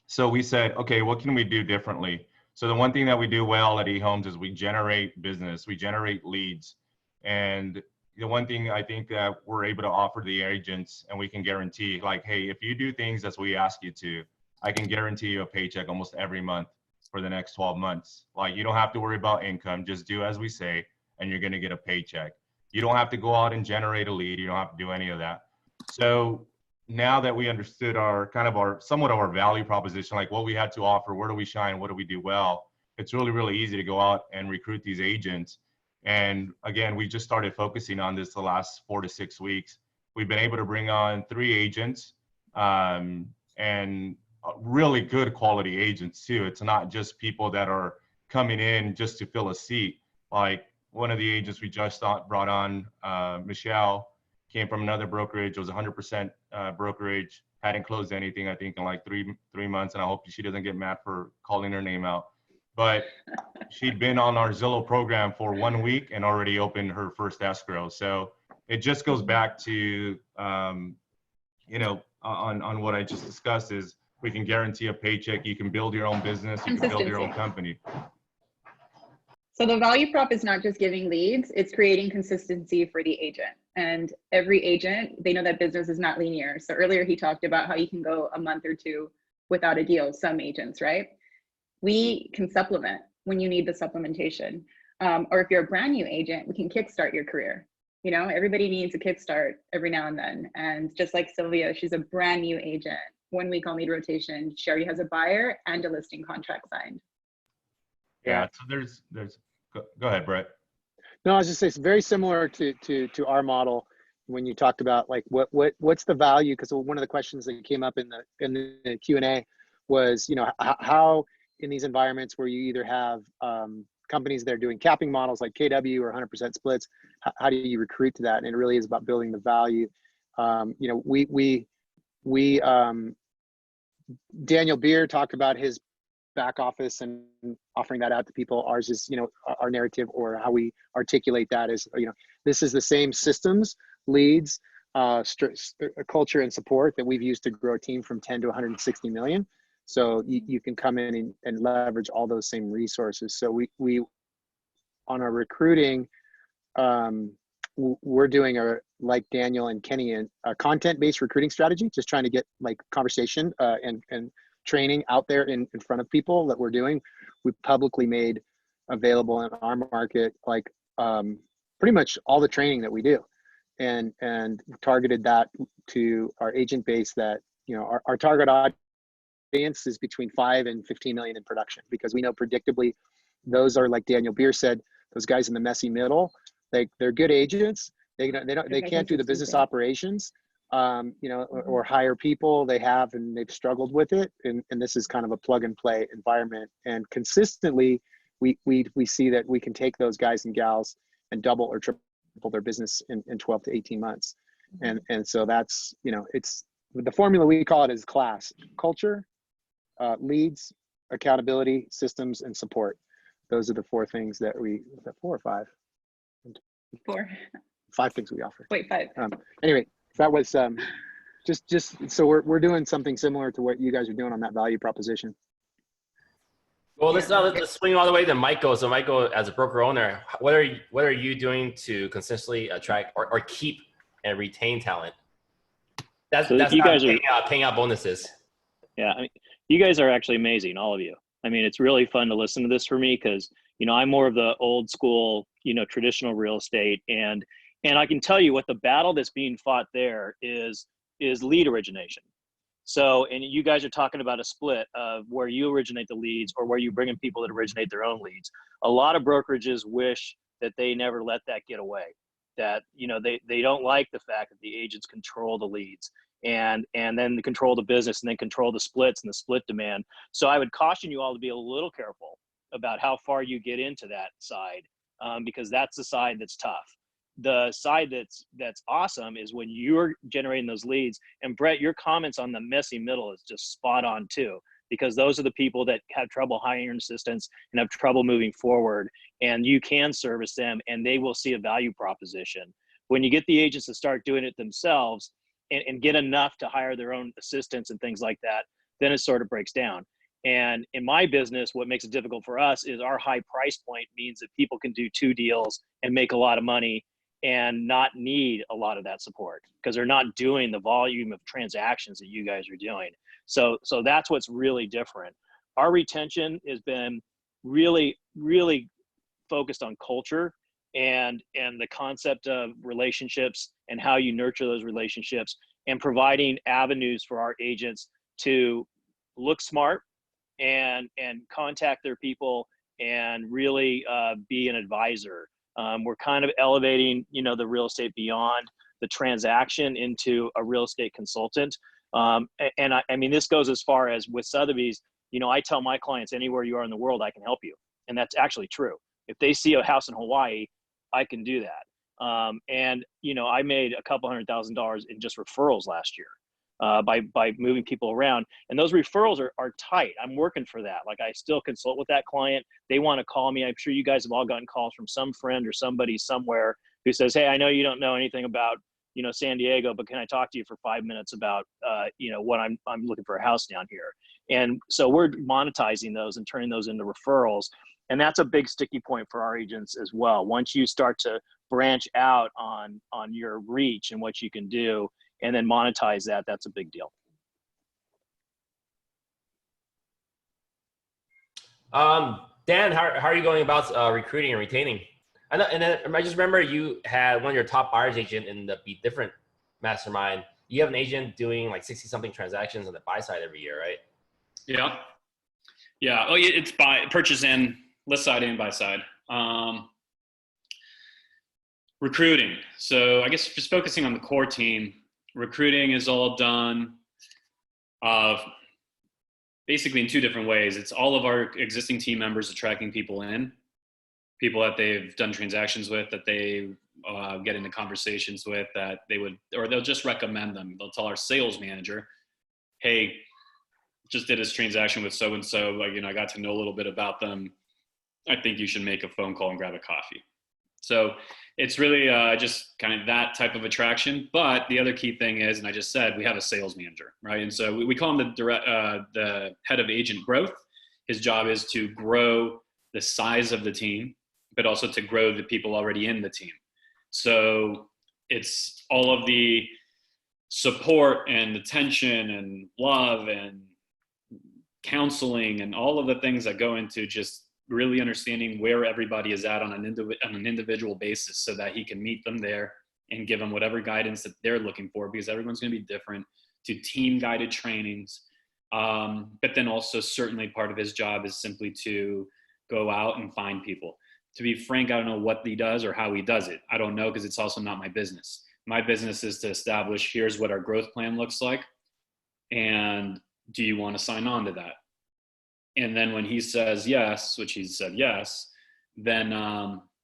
So we said, okay, what can we do differently? So the one thing that we do well at eHomes is we generate business, we generate leads. And the one thing I think that we're able to offer the agents, and we can guarantee, like, hey, if you do things as we ask you to, I can guarantee you a paycheck almost every month for the next 12 months. Like, you don't have to worry about income, just do as we say, and you're gonna get a paycheck. You don't have to go out and generate a lead. You don't have to do any of that. So now that we understood somewhat of our value proposition, like what we had to offer, where do we shine, what do we do well, it's really, really easy to go out and recruit these agents. And again, we just started focusing on this the last 4 to 6 weeks. We've been able to bring on 3 agents, and really good quality agents too. It's not just people that are coming in just to fill a seat. Like one of the agents we just brought on, Michelle, came from another brokerage. It was 100% brokerage, hadn't closed anything, I think, in like three months. And I hope she doesn't get mad for calling her name out. But she'd been on our Zillow program for 1 week and already opened her first escrow. So it just goes back to, on what I just discussed is we can guarantee a paycheck. You can build your own business. You can build your own company. So the value prop is not just giving leads, it's creating consistency for the agent. And every agent, they know that business is not linear. So earlier he talked about how you can go a month or 2 without a deal, some agents, right? We can supplement when you need the supplementation. Or if you're a brand new agent, we can kickstart your career. Everybody needs a kickstart every now and then. And just like Sylvia, she's a brand new agent. 1 week on lead rotation, she already has a buyer and a listing contract signed. Yeah, so there's go ahead, Brett. No, I was just saying it's very similar to our model when you talked about like what's the value, because one of the questions that came up in the Q&A was, how in these environments where you either have companies that are doing capping models like KW or 100% splits, how do you recruit to that? And it really is about building the value. Daniel Beer talked about his back office and offering that out to people. Ours is, our narrative, or how we articulate that is, this is the same systems, leads, culture and support that we've used to grow a team from 10 to 160 million. So you can come in and leverage all those same resources. So we on our recruiting, we're doing like Daniel and Kenny, a content-based recruiting strategy, just trying to get like conversation and training out there in front of people that we're doing. We publicly made available in our market, like pretty much all the training that we do, and targeted that to our agent base that, our target audience is between 5 and 15 million in production, because we know predictably those are, like Daniel Beer said, those guys in the messy middle, they're good agents. They can't do the business operations. you know, or hire people. They have, and they've struggled with it. And this is kind of a plug and play environment. And consistently, we see that we can take those guys and gals and double or triple their business in 12 to 18 months. And so that's, you know, it's the formula we call it is class: culture, leads, accountability, systems, and support. Those are the 4 things that we, is that 4 or 5? 4. 5 things we offer. Wait, 5. Anyway, that was just so we're doing something similar to what you guys are doing on that value proposition. Well, let's swing all the way to Michael. So Michael, as a broker owner, what are you doing to consistently attract or keep and retain talent? That's you not guys paying out bonuses. Yeah, I mean, you guys are actually amazing, all of you. I mean, it's really fun to listen to this for me because, you know, I'm more of the old school, you know, traditional real estate, and I can tell you what the battle that's being fought there is lead origination. So, and you guys are talking about a split of where you originate the leads or where you bring in people that originate their own leads. A lot of brokerages wish that they never let that get away, that, you know, they don't like the fact that the agents control the leads and then control the business and then control the splits and the split demand. So I would caution you all to be a little careful about how far you get into that side, because that's the side that's tough. The side that's awesome is when you're generating those leads. And Brett, your comments on the messy middle is just spot on too, because those are the people that have trouble hiring assistants and have trouble moving forward, and you can service them and they will see a value proposition. When you get the agents to start doing it themselves and get enough to hire their own assistants and things like that, then it sort of breaks down. And in my business, what makes it difficult for us is our high price point means that people can do 2 deals and make a lot of money and not need a lot of that support because they're not doing the volume of transactions that you guys are doing. So that's what's really different. Our retention has been really, really focused on culture and the concept of relationships and how you nurture those relationships and providing avenues for our agents to look smart and contact their people and really be an advisor. We're kind of elevating, you know, the real estate beyond the transaction into a real estate consultant. And I mean, this goes as far as with Sotheby's, you know, I tell my clients anywhere you are in the world, I can help you. And that's actually true. If they see a house in Hawaii, I can do that. And, you know, I made a couple $100,000 in just referrals last year. By moving people around, and those referrals are tight. I'm working for that. Like I still consult with that client. They want to call me. I'm sure you guys have all gotten calls from some friend or somebody somewhere who says, "Hey, I know you don't know anything about, you know, San Diego, but can I talk to you for 5 minutes about, you know, what I'm looking for a house down here?" And so we're monetizing those and turning those into referrals. And that's a big sticky point for our agents as well. Once you start to branch out on your reach and what you can do, and then monetize that, that's a big deal. Dan, how are you going about recruiting and retaining? And then I just remember you had one of your top buyers agent in the Be Different mastermind. You have an agent doing like 60-something transactions on the buy side every year, right? Yeah. Yeah. Oh, it's purchase and list side and buy side. Recruiting. So I guess just focusing on the core team, recruiting is all done basically in 2 different ways. It's all of our existing team members attracting people in, people that they've done transactions with, that they get into conversations with, that they would, or they'll just recommend them. They'll tell our sales manager, "Hey, just did this transaction with so-and-so, like, you know, I got to know a little bit about them. I think you should make a phone call and grab a coffee." So it's really just kind of that type of attraction. But the other key thing is, and I just said, we have a sales manager, right? And so we call him the head of agent growth. His job is to grow the size of the team, but also to grow the people already in the team. So it's all of the support and attention and love and counseling and all of the things that go into just really understanding where everybody is at on an individual basis so that he can meet them there and give them whatever guidance that they're looking for, because everyone's going to be different, to team guided trainings. But then also certainly part of his job is simply to go out and find people. To be frank, I don't know what he does or how he does it. I don't know, because it's also not my business. My business is to establish, here's what our growth plan looks like, and do you want to sign on to that? And then when he says yes, which he said yes, then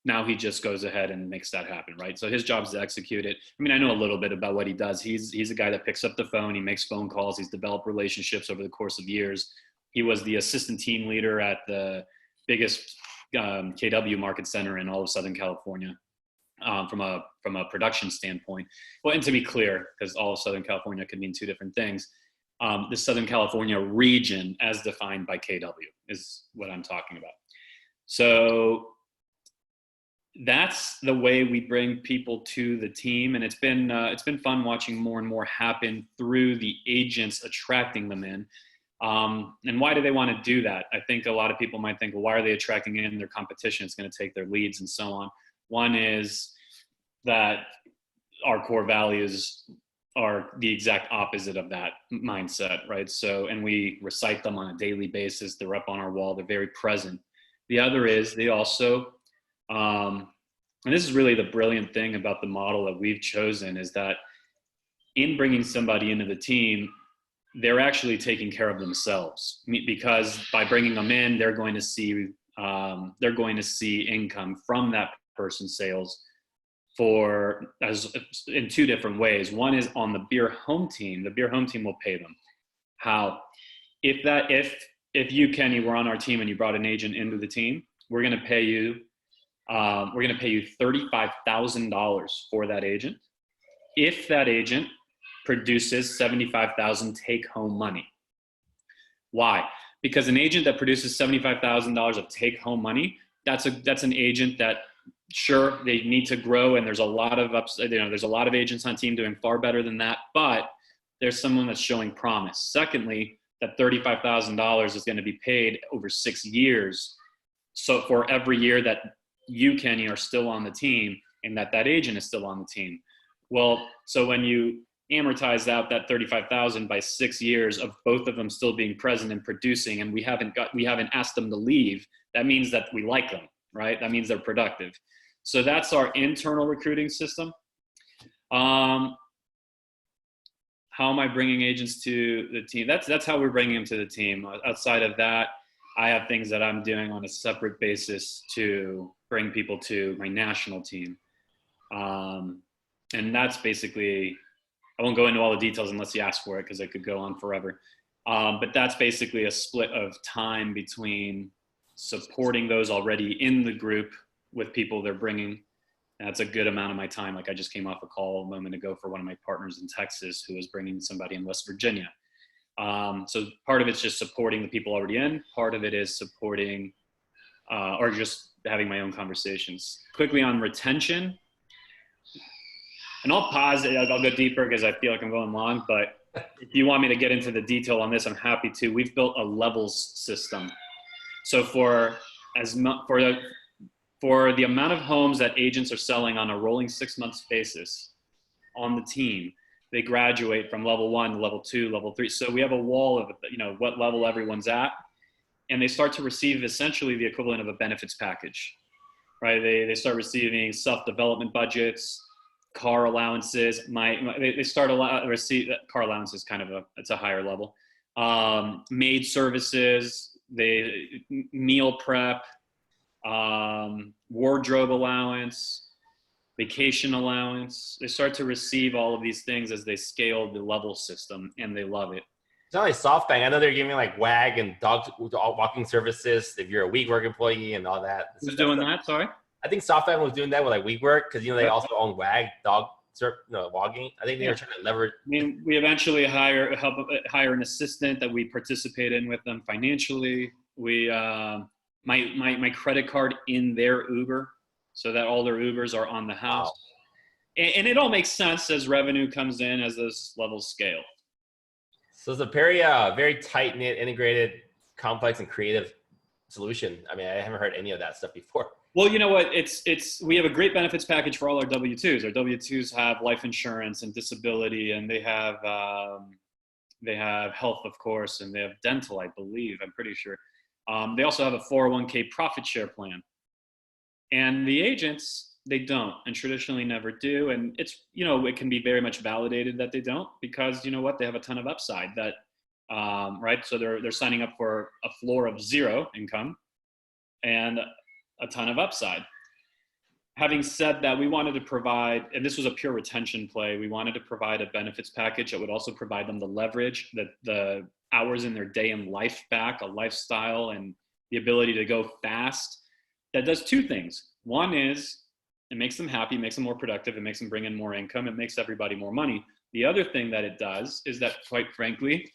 now he just goes ahead and makes that happen, right? So his job is to execute it. I mean, I know a little bit about what he does. He's a guy that picks up the phone, he makes phone calls, he's developed relationships over the course of years. He was the assistant team leader at the biggest KW market center in all of Southern California. From a production standpoint. Well, and to be clear, because all of Southern California could mean two different things, the Southern California region as defined by KW is what I'm talking about. So that's the way we bring people to the team, and it's been fun watching more and more happen through the agents attracting them in. And why do they want to do that? I think a lot of people might think, well, why are they attracting in their competition? It's going to take their leads and so on. One is that our core values are the exact opposite of that mindset, right? So, and we recite them on a daily basis. They're up on our wall. They're very present. The other is they also, and this is really the brilliant thing about the model that we've chosen, is that in bringing somebody into the team, they're actually taking care of themselves, because by bringing them in, they're going to see income from that person's sales in two different ways. One is on the beer home team. The beer home team will pay them. How? If you, Kenny, were on our team and you brought an agent into the team, we're going to pay you $35,000 for that agent if that agent produces $75,000 take-home money. Why? Because an agent that produces $75,000 of take-home money, that's an agent that, sure, they need to grow, and there's a lot of there's a lot of agents on team doing far better than that, but there's someone that's showing promise. Secondly, that $35,000 is going to be paid over 6 years. So for every year that you, Kenny, are still on the team and that agent is still on the team. Well, so when you amortize out that $35,000 by 6 years of both of them still being present and producing, and we haven't asked them to leave, that means that we like them, right? That means they're productive. So that's our internal recruiting system. How am I bringing agents to the team? That's how we're bringing them to the team. Outside of that, I have things that I'm doing on a separate basis to bring people to my national team. And that's basically, I won't go into all the details unless you ask for it, because I could go on forever. But that's basically a split of time between supporting those already in the group with people they're bringing. And that's a good amount of my time. Like I just came off a call a moment ago for one of my partners in Texas who was bringing somebody in West Virginia. So part of it's just supporting the people already in. Part of it is supporting or just having my own conversations. Quickly on retention. And I'll pause it. I'll go deeper because I feel like I'm going long. But if you want me to get into the detail on this, I'm happy to. We've built a levels system. So for the amount of homes that agents are selling on a rolling 6 months basis on the team, they graduate from level 1 to level 2, level 3. So we have a wall of, what level everyone's at, and they start to receive essentially the equivalent of a benefits package, right? They start receiving self-development budgets, car allowances. They start to receive car allowances, it's a higher level. Maid services, meal prep, wardrobe allowance, vacation allowance. They start to receive all of these things as they scale the level system, and they love it. It's not like SoftBank. I know they're giving like WAG and dog walking services if you're a WeWork employee and all that. Who's doing that? Sorry? I think SoftBank was doing that with like WeWork because they also own WAG, walking. I think they were trying to leverage. I mean, we eventually hire an assistant that we participate in with them financially. We my credit card in their Uber, so that all their Ubers are on the house. Wow. And it all makes sense as revenue comes in as those levels scale. So it's a very tight-knit, integrated, complex, and creative solution. I mean, I haven't heard any of that stuff before. Well, you know what? We have a great benefits package for all our W-2s. Our W-2s have life insurance and disability, and they have health, of course, and they have dental, I believe. I'm pretty sure. They also have a 401k profit share plan. And the agents they don't, and traditionally never do. And it's, you know, it can be very much validated that they don't, because you know what, they have a ton of upside that, right? So they're signing up for a floor of 0 income and a ton of upside. Having said that, we wanted to provide, and this was a pure retention play, we wanted to provide a benefits package that would also provide them the leverage, the hours in their day and life back, a lifestyle, and the ability to go fast. That does 2 things. One is it makes them happy, makes them more productive, it makes them bring in more income, it makes everybody more money. The other thing that it does is that, quite frankly,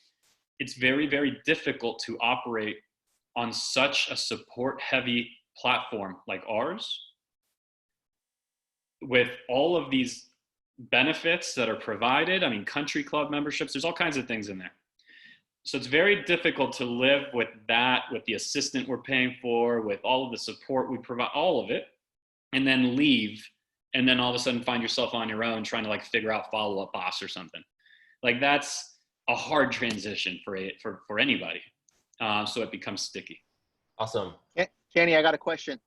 it's very, very difficult to operate on such a support-heavy platform like ours, with all of these benefits that are provided. I mean, country club memberships, there's all kinds of things in there. So it's very difficult to live with that, with the assistant we're paying for, with all of the support we provide, all of it, and then leave, and then all of a sudden find yourself on your own trying to like figure out follow-up boss or something. Like that's a hard transition for anybody. So it becomes sticky. Awesome. Kenny, I got a question.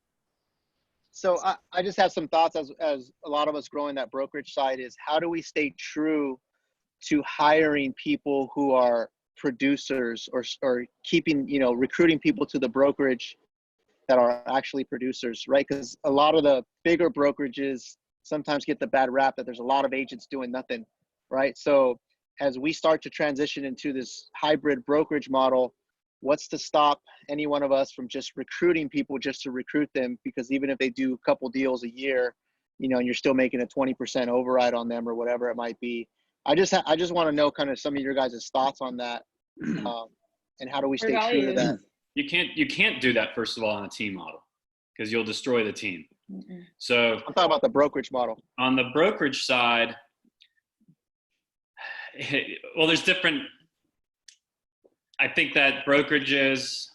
So I just have some thoughts as a lot of us growing that brokerage side is, how do we stay true to hiring people who are producers, or keeping, you know, recruiting people to the brokerage that are actually producers, right? Because a lot of the bigger brokerages sometimes get the bad rap that there's a lot of agents doing nothing, right? So as we start to transition into this hybrid brokerage model, what's to stop any one of us from just recruiting people just to recruit them? Because even if they do a couple deals a year, you know, and you're still making a 20% override on them or whatever it might be. I just want to know kind of some of your guys' thoughts on that, and how do we stay true to that? You can't do that, first of all, on a team model, because you'll destroy the team. So I'm talking about the brokerage model. On the brokerage side, well, there's different. I think that brokerages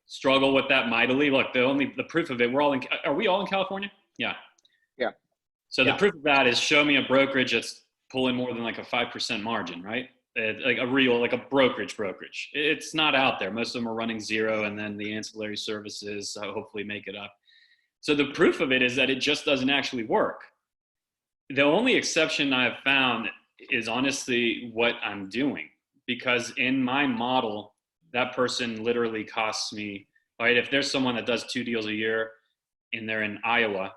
struggle with that mightily. Look, the proof of it, are we all in California? Yeah. Yeah. So the proof of that is, show me a brokerage that's pulling more than like a 5% margin, right? Like a brokerage. It's not out there. Most of them are running 0, and then the ancillary services hopefully make it up. So the proof of it is that it just doesn't actually work. The only exception I've found is honestly what I'm doing, because in my model, that person literally costs me, right? If there's someone that does 2 deals a year and they're in Iowa,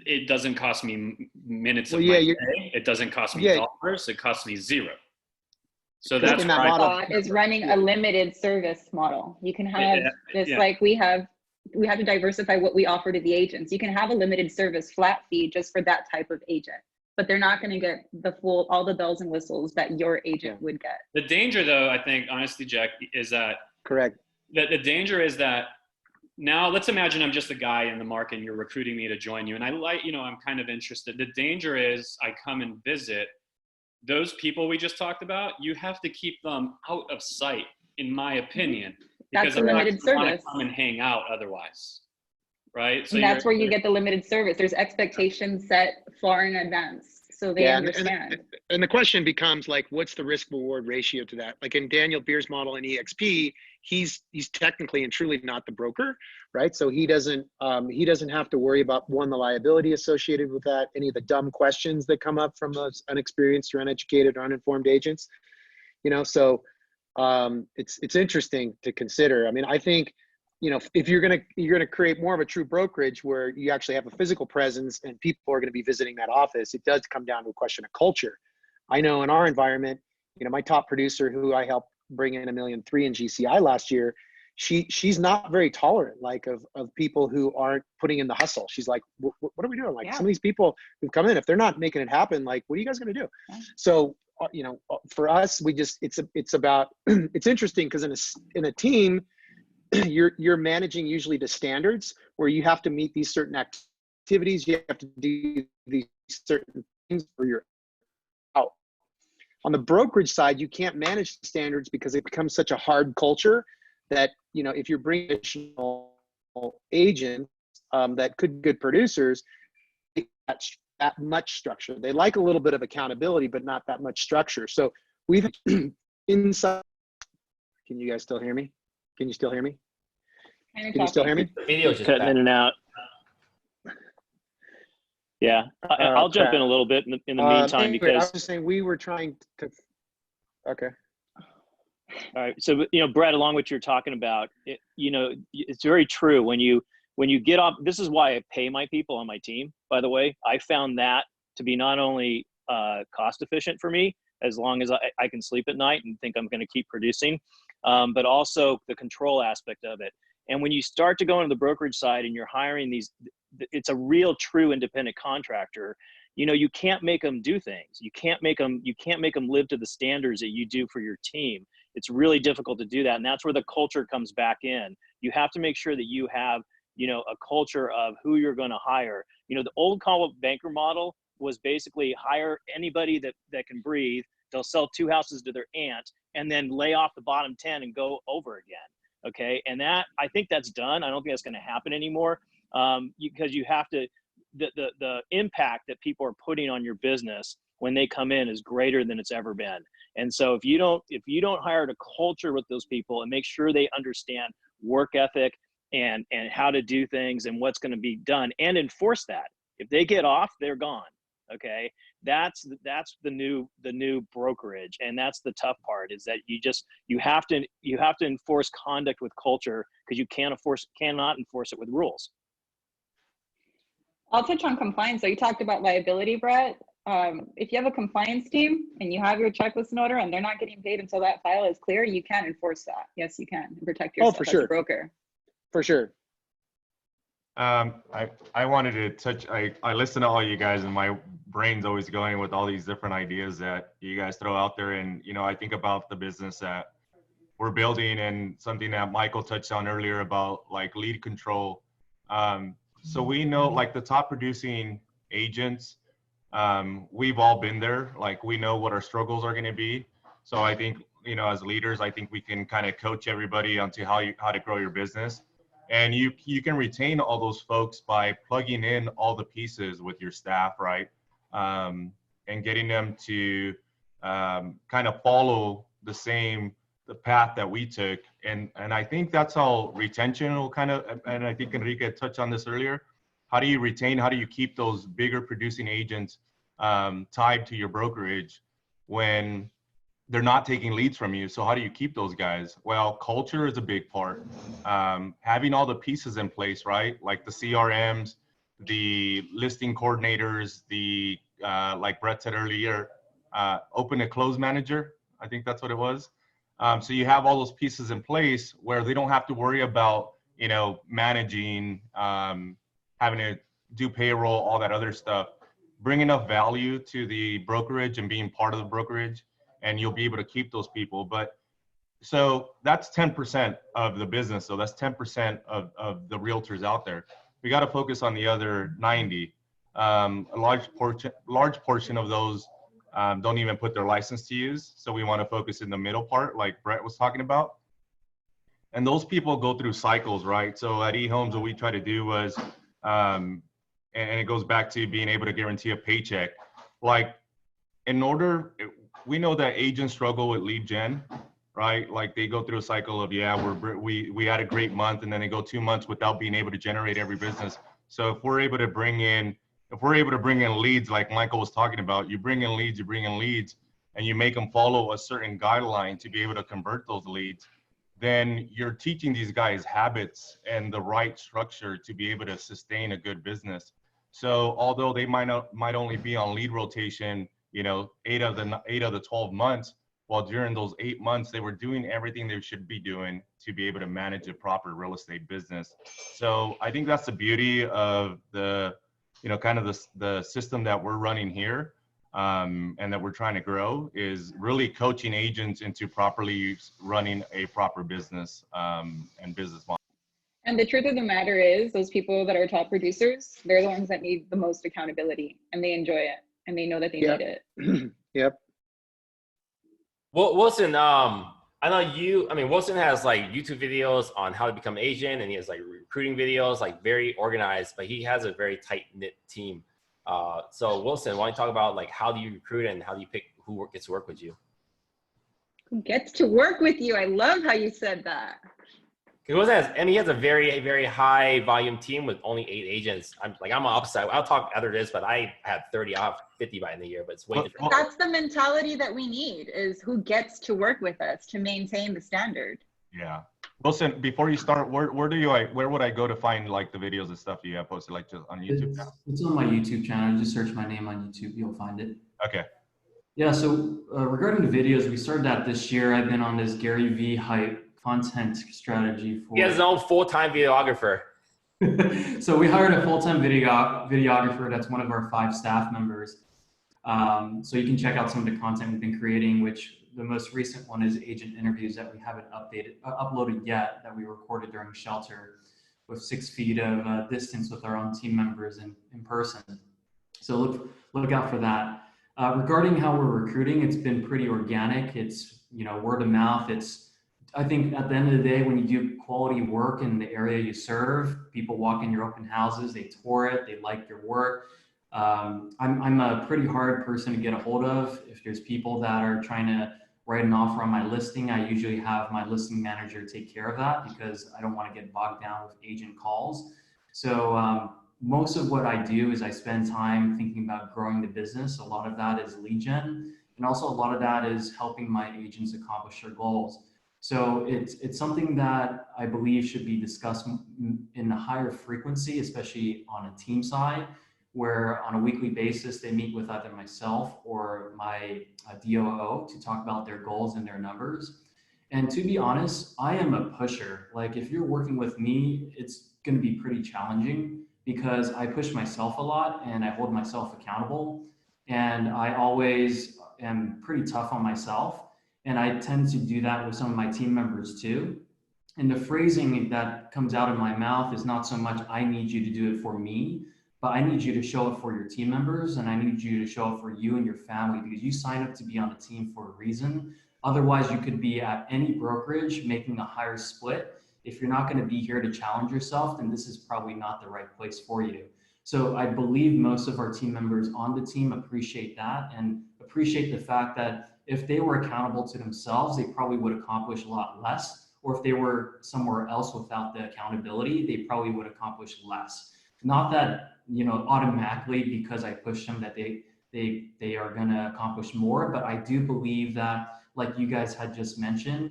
it doesn't cost me minutes of my day. It doesn't cost me dollars. It costs me 0. So that's that model is running a limited service model. You can have like we have to diversify what we offer to the agents. You can have a limited service flat fee just for that type of agent, but they're not going to get all the bells and whistles that your agent would get. The danger, though, I think, honestly, Jack, is that correct. The danger is that now, let's imagine I'm just a guy in the market and you're recruiting me to join you, and I'm kind of interested. The danger is I come and visit those people we just talked about. You have to keep them out of sight, in my opinion, because I'm not going to want to come and hang out otherwise, right? So and that's where you get the limited service. There's expectations set far in advance, so they understand. And the question becomes like, what's the risk reward ratio to that? Like in Daniel Beer's model in EXP, he's technically and truly not the broker, right? So he doesn't have to worry about, one, the liability associated with that, any of the dumb questions that come up from those unexperienced or uneducated or uninformed agents, you know. So it's interesting to consider. I mean, I think, you know, if you're gonna create more of a true brokerage where you actually have a physical presence and people are going to be visiting that office, it does come down to a question of culture. I know in our environment, you know, my top producer, who I helped bring in $1.3 million in GCI last year, she's not very tolerant, like of people who aren't putting in the hustle. She's like, what are we doing? Like some of these people who've come in, if they're not making it happen, like, what are you guys going to do? So, you know, for us, it's about, it's interesting because in a team, you're managing usually the standards where you have to meet these certain activities. You have to do these certain things or you're out. On the brokerage side, you can't manage the standards because it becomes such a hard culture that, you know, if you're bringing additional agents that could be good producers, that much structure. They like a little bit of accountability, but not that much structure. So we've inside. Can you guys still hear me? Can you still hear me? Can you still hear me? Video just cutting in and out. Yeah, I'll jump in a little bit in the meantime, anyway, because I was just saying we were trying to. Okay. All right. So, Brett, along with what you're talking about, it's very true. When you get off, this is why I pay my people on my team, by the way. I found that to be not only cost efficient for me, as long as I can sleep at night and think I'm going to keep producing, but also the control aspect of it. And when you start to go into the brokerage side and you're hiring it's a real true independent contractor. You can't make them do things. You can't make them live to the standards that you do for your team. It's really difficult to do that. And that's where the culture comes back in. You have to make sure that you have, a culture of who you're going to hire. The old call banker model was basically hire anybody that can breathe. They'll sell 2 houses to their aunt and then lay off the bottom 10 and go over again. Okay. And I think that's done. I don't think that's going to happen anymore. Because you have to, the impact that people are putting on your business when they come in is greater than it's ever been. And so if you don't hire a culture with those people and make sure they understand work ethic and how to do things and what's going to be done and enforce that, if they get off, they're gone. Okay. That's the new brokerage. And that's the tough part, is that you have to enforce conduct with culture, because you cannot enforce it with rules. I'll touch on compliance. So you talked about liability, Brett. If you have a compliance team and you have your checklist in order and they're not getting paid until that file is clear, you can enforce that. Yes, you can, and protect yourself as a broker. For sure. I wanted to touch, I listen to all you guys and my brain's always going with all these different ideas that you guys throw out there. And, I think about the business that we're building and something that Michael touched on earlier about like lead control. So we know, like, the top producing agents, we've all been there. Like, we know what our struggles are going to be. So I think, as leaders, I think we can kind of coach everybody onto how to grow your business. And you can retain all those folks by plugging in all the pieces with your staff, right? And getting them to kind of follow the path that we took. And I think that's how retention will kind of, and I think Enrique touched on this earlier. How do you retain, how do you keep those bigger producing agents tied to your brokerage when they're not taking leads from you? So how do you keep those guys? Well, culture is a big part. Having all the pieces in place, right? Like the CRMs, the listing coordinators, the, like Brett said earlier, open and close manager. I think that's what it was. So you have all those pieces in place where they don't have to worry about, managing, having to do payroll, all that other stuff. Bring enough value to the brokerage and being part of the brokerage, and you'll be able to keep those people. But so that's 10% of the business. So that's 10% of the realtors out there. We got to focus on the other 90. A large portion of those don't even put their license to use. So we want to focus in the middle part, like Brett was talking about. And those people go through cycles, right? So at eHomes, what we try to do was, and it goes back to being able to guarantee a paycheck. Like, we know that agents struggle with lead gen, right? Like, they go through a cycle of, yeah, we had a great month, and then they go 2 months without being able to generate every business. So if we're able to bring in leads, like Michael was talking about, you bring in leads, and you make them follow a certain guideline to be able to convert those leads, then you're teaching these guys habits and the right structure to be able to sustain a good business. So although they might only be on lead rotation, 8 of the 12 months, well, during those 8 months, they were doing everything they should be doing to be able to manage a proper real estate business. So I think that's the beauty of the, kind of the system that we're running here, and that we're trying to grow, is really coaching agents into properly running a proper business and business model. And the truth of the matter is, those people that are top producers, they're the ones that need the most accountability, and they enjoy it, and they know that they need it. Yep. Well, Wilson, I know Wilson has like YouTube videos on how to become an agent, and he has like recruiting videos, like very organized, but he has a very tight knit team. So Wilson, why don't you talk about like, how do you recruit and how do you pick who gets to work with you? Who gets to work with you? I love how you said that. He has a very, very high volume team with only 8 agents. I'm on opposite. I'll talk after this, but I had 30. I'll have 50 by the end of the year, but it's way different. That's the mentality that we need, is who gets to work with us to maintain the standard. Yeah. Wilson, before you start, where would I go to find like the videos and stuff you have posted, like just on YouTube channel? It's on my YouTube channel. Just search my name on YouTube. You'll find it. Okay. Yeah. So regarding the videos, we started that this year. I've been on this Gary V hype content strategy for. He has his own full-time videographer. So we hired a full-time videographer. That's one of our 5 staff members. So you can check out some of the content we've been creating, which the most recent one is agent interviews that we haven't uploaded yet, that we recorded during shelter with 6 feet of distance with our own team members in person. So look out for that. Regarding how we're recruiting, it's been pretty organic. It's, word of mouth. I think at the end of the day, when you do quality work in the area you serve, people walk in your open houses, they tour it, they like your work. I'm a pretty hard person to get a hold of. If there's people that are trying to write an offer on my listing, I usually have my listing manager take care of that because I don't want to get bogged down with agent calls. So most of what I do is I spend time thinking about growing the business. A lot of that is lead gen, and also a lot of that is helping my agents accomplish their goals. So it's something that I believe should be discussed in a higher frequency, especially on a team side, where on a weekly basis, they meet with either myself or my DOO to talk about their goals and their numbers. And to be honest, I am a pusher. Like if you're working with me, it's gonna be pretty challenging because I push myself a lot and I hold myself accountable. And I always am pretty tough on myself. And I tend to do that with some of my team members too. And the phrasing that comes out of my mouth is not so much, I need you to do it for me, but I need you to show up for your team members, and I need you to show up for you and your family, because you sign up to be on a team for a reason. Otherwise, you could be at any brokerage making a higher split. If you're not going to be here to challenge yourself, then this is probably not the right place for you. So I believe most of our team members on the team appreciate that and appreciate the fact that if they were accountable to themselves, they probably would accomplish a lot less. Or if they were somewhere else without the accountability, they probably would accomplish less. Not that, automatically because I push them that they are going to accomplish more, but I do believe that, like you guys had just mentioned,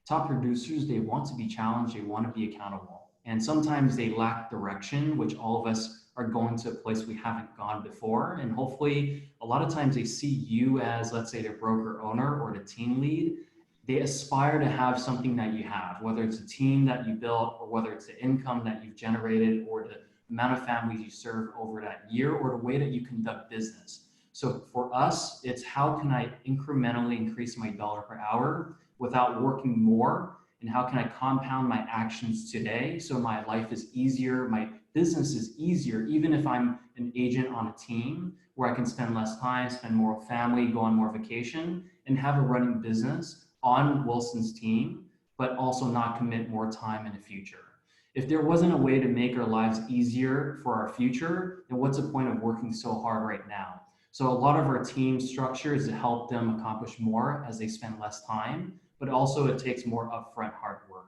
top producers, they want to be challenged, they want to be accountable. And sometimes they lack direction, which all of us are going to a place we haven't gone before. And hopefully a lot of times they see you as, let's say, their broker owner or the team lead. They aspire to have something that you have, whether it's a team that you built or whether it's the income that you've generated or the amount of families you serve over that year or the way that you conduct business. So for us, it's how can I incrementally increase my dollar per hour without working more, and how can I compound my actions today so my life is easier, my business is easier, even if I'm an agent on a team where I can spend less time, spend more with family, go on more vacation, and have a running business on Wilson's team, but also not commit more time in the future. If there wasn't a way to make our lives easier for our future, then what's the point of working so hard right now? So a lot of our team structure is to help them accomplish more as they spend less time, but also it takes more upfront hard work.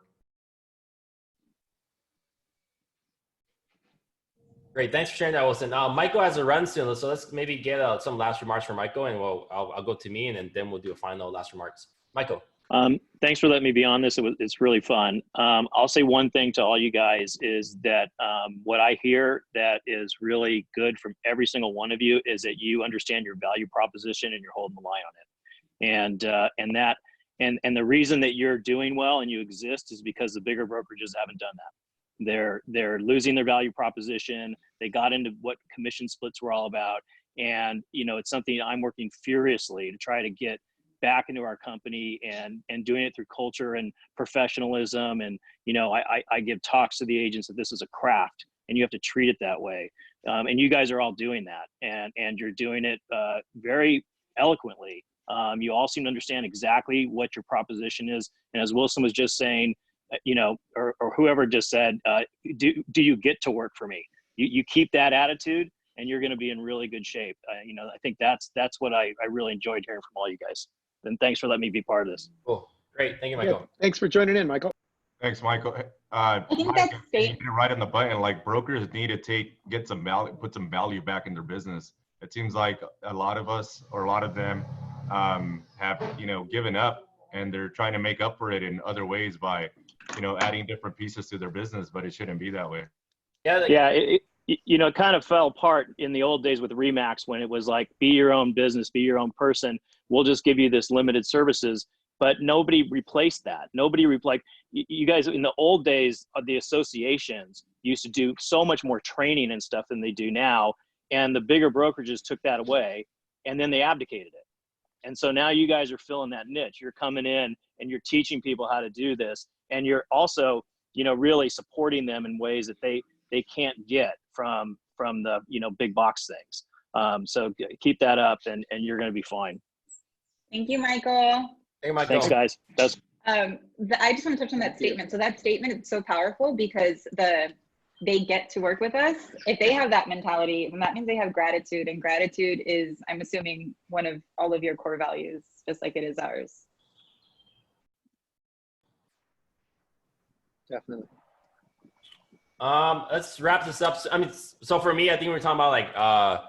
Great, thanks for sharing that, Wilson. Michael has a run soon, so let's maybe get some last remarks from Michael, and I'll go to me, and then we'll do a final last remarks. Michael. Thanks for letting me be on this. It's really fun. I'll say one thing to all you guys is that what I hear that is really good from every single one of you is that you understand your value proposition and you're holding the line on it. And the reason that you're doing well and you exist is because the bigger brokerages haven't done that. They're losing their value proposition. They got into what commission splits were all about. And, it's something I'm working furiously to try to get back into our company and doing it through culture and professionalism. And, I give talks to the agents that this is a craft and you have to treat it that way. And you guys are all doing that and you're doing it very eloquently. You all seem to understand exactly what your proposition is. And as Wilson was just saying, or whoever just said, do you get to work for me? You keep that attitude and you're going to be in really good shape. I think that's what I really enjoyed hearing from all you guys. And thanks for letting me be part of this. Cool. Great. Thank you, Michael. Yeah, thanks for joining in, Michael. Thanks, Michael. I think Mike, that's you hit it right on the button. Like brokers need to get some value, put some value back in their business. It seems like a lot of us, or a lot of them, have, you know, given up, and they're trying to make up for it in other ways by, you know, adding different pieces to their business, but it shouldn't be that way. Yeah. Yeah, you know, it kind of fell apart in the old days with Remax when it was like, be your own business, be your own person. We'll just give you this limited services. But nobody replaced that. Nobody like you guys in the old days of the associations used to do so much more training and stuff than they do now. And the bigger brokerages took that away, and then they abdicated it. And so now you guys are filling that niche. You're coming in and you're teaching people how to do this. And you're also, you know, really supporting them in ways that they can't get from the, you know, big box things. So keep that up, and you're going to be fine. Thank you, Michael. Hey, Michael. Thanks, guys. I just want to touch on that statement. So that statement is so powerful because they get to work with us. If they have that mentality, then that means they have gratitude, and gratitude is, I'm assuming, one of all of your core values, just like it is ours. Definitely. Let's wrap this up. I mean, so for me, I think we were talking about like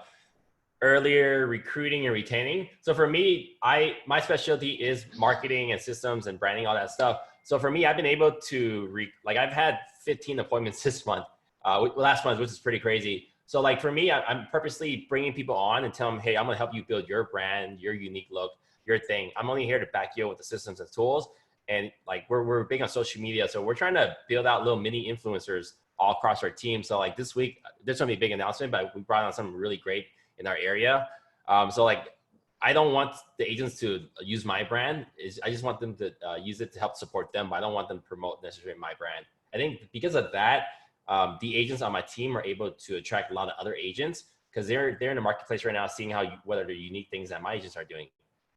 earlier recruiting and retaining. So for me, my specialty is marketing and systems and branding, all that stuff. So for me, I've been able to I've had 15 appointments this month, last month, which is pretty crazy. So like for me, I'm purposely bringing people on and tell them, hey, I'm gonna help you build your brand, your unique look, your thing. I'm only here to back you up with the systems and tools. And like we're big on social media, so we're trying to build out little mini influencers all across our team. So like this week, there's gonna be a big announcement, but we brought on something really great in our area. So like, I don't want the agents to use my brand. I just want them to use it to help support them, but I don't want them to promote necessarily my brand. I think because of that, the agents on my team are able to attract a lot of other agents because they're in the marketplace right now, seeing what are the unique things that my agents are doing.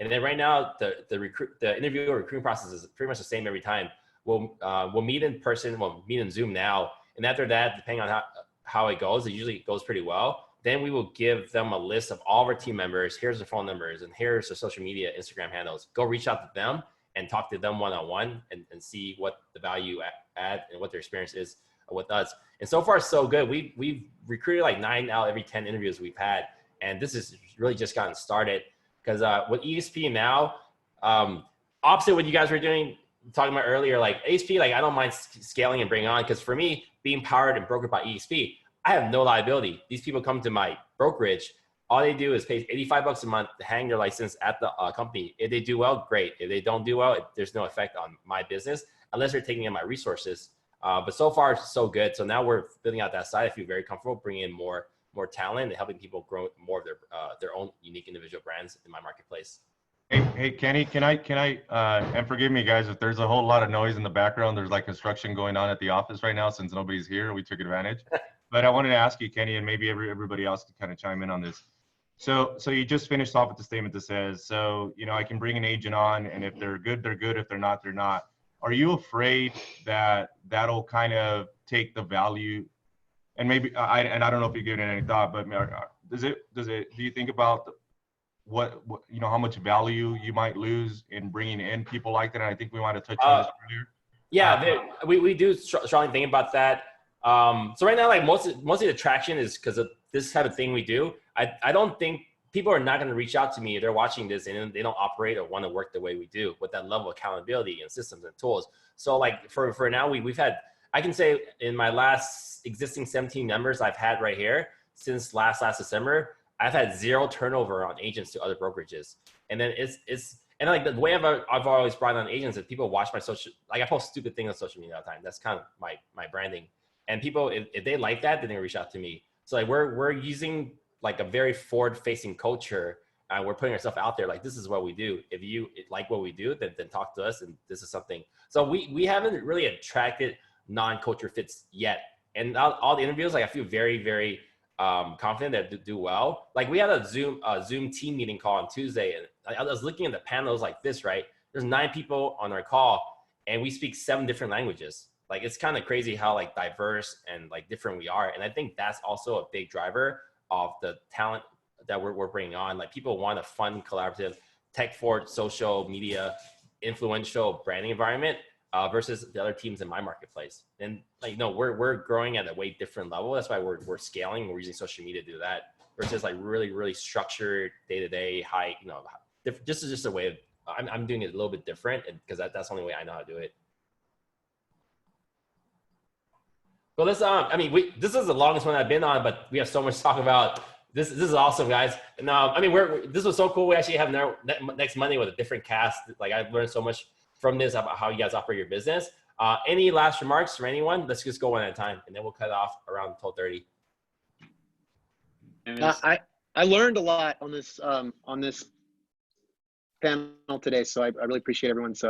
And then right now, the interview or recruiting process is pretty much the same every time. We'll meet in person, we'll meet in Zoom now, and after that, depending on how it goes, it usually goes pretty well. Then we will give them a list of all of our team members. Here's their phone numbers, and here's their social media, Instagram handles. Go reach out to them and talk to them one-on-one and see what the value add and what their experience is with us. And so far, so good. We've recruited like 9 out of every 10 interviews we've had, and this is really just gotten started. Because with ESP now, opposite what you guys were talking about earlier, like ESP, like I don't mind scaling and bringing on, because for me, being powered and brokered by ESP, I have no liability. These people come to my brokerage. All they do is pay $85 a month to hang their license at the company. If they do well, great. If they don't do well, there's no effect on my business unless they're taking in my resources. But so far, so good. So now we're building out that side. I feel very comfortable bringing in more talent and helping people grow more of their own unique individual brands in my marketplace. Hey, Kenny, can I and forgive me guys if there's a whole lot of noise in the background. There's like construction going on at the office right now since nobody's here. We took advantage. But I wanted to ask you, Kenny, and maybe everybody else can kind of chime in on this. So you just finished off with the statement that says, so, you know, I can bring an agent on, and if they're good, they're good. If they're not, they're not. Are you afraid that that'll kind of take the value? And maybe I don't know if you've given it any thought, but do you think about what you know, how much value you might lose in bringing in people like that? And I think we might have touched on this earlier. Yeah, we do strongly think about that. So right now, like mostly the traction is because of this type of thing we do. I don't think people are not going to reach out to me if they're watching this and they don't operate or want to work the way we do with that level of accountability and systems and tools. So like for now, we've had, I can say in my last existing 17 members I've had right here since last December, I've had 0 turnover on agents to other brokerages. And then and like the way I've always brought on agents is people watch my social, like I post stupid things on social media all the time. That's kind of my branding. And people, if they like that, then they reach out to me. So like we're using like a very forward-facing culture, and we're putting ourselves out there. Like this is what we do. If you like what we do, then talk to us. And this is something. So we haven't really attracted non-culture fits yet. And all the interviews, like I feel very, very confident that do well. Like we had a Zoom team meeting call on Tuesday, and I was looking at the panels like this, right? There's 9 people on our call, and we speak 7 different languages. Like it's kind of crazy how like diverse and like different we are. And I think that's also a big driver of the talent that we're bringing on. Like people want a fun, collaborative, tech forward, social media, influential branding environment. versus the other teams in my marketplace. And like, no, we're growing at a way different level. That's why we're scaling. We're using social media to do that versus like really structured day-to-day high, this is just a way of, I'm doing it a little bit different because that's the only way I know how to do it. Well, let's, I mean, this is the longest one I've been on, but we have so much to talk about. This is awesome, guys. And I mean, this was so cool. We actually have next Monday with a different cast. Like I've learned so much from this about how you guys operate your business. Any last remarks from anyone? Let's just go one at a time, and then we'll cut off around 12:30. I learned a lot on this panel today, so I really appreciate everyone's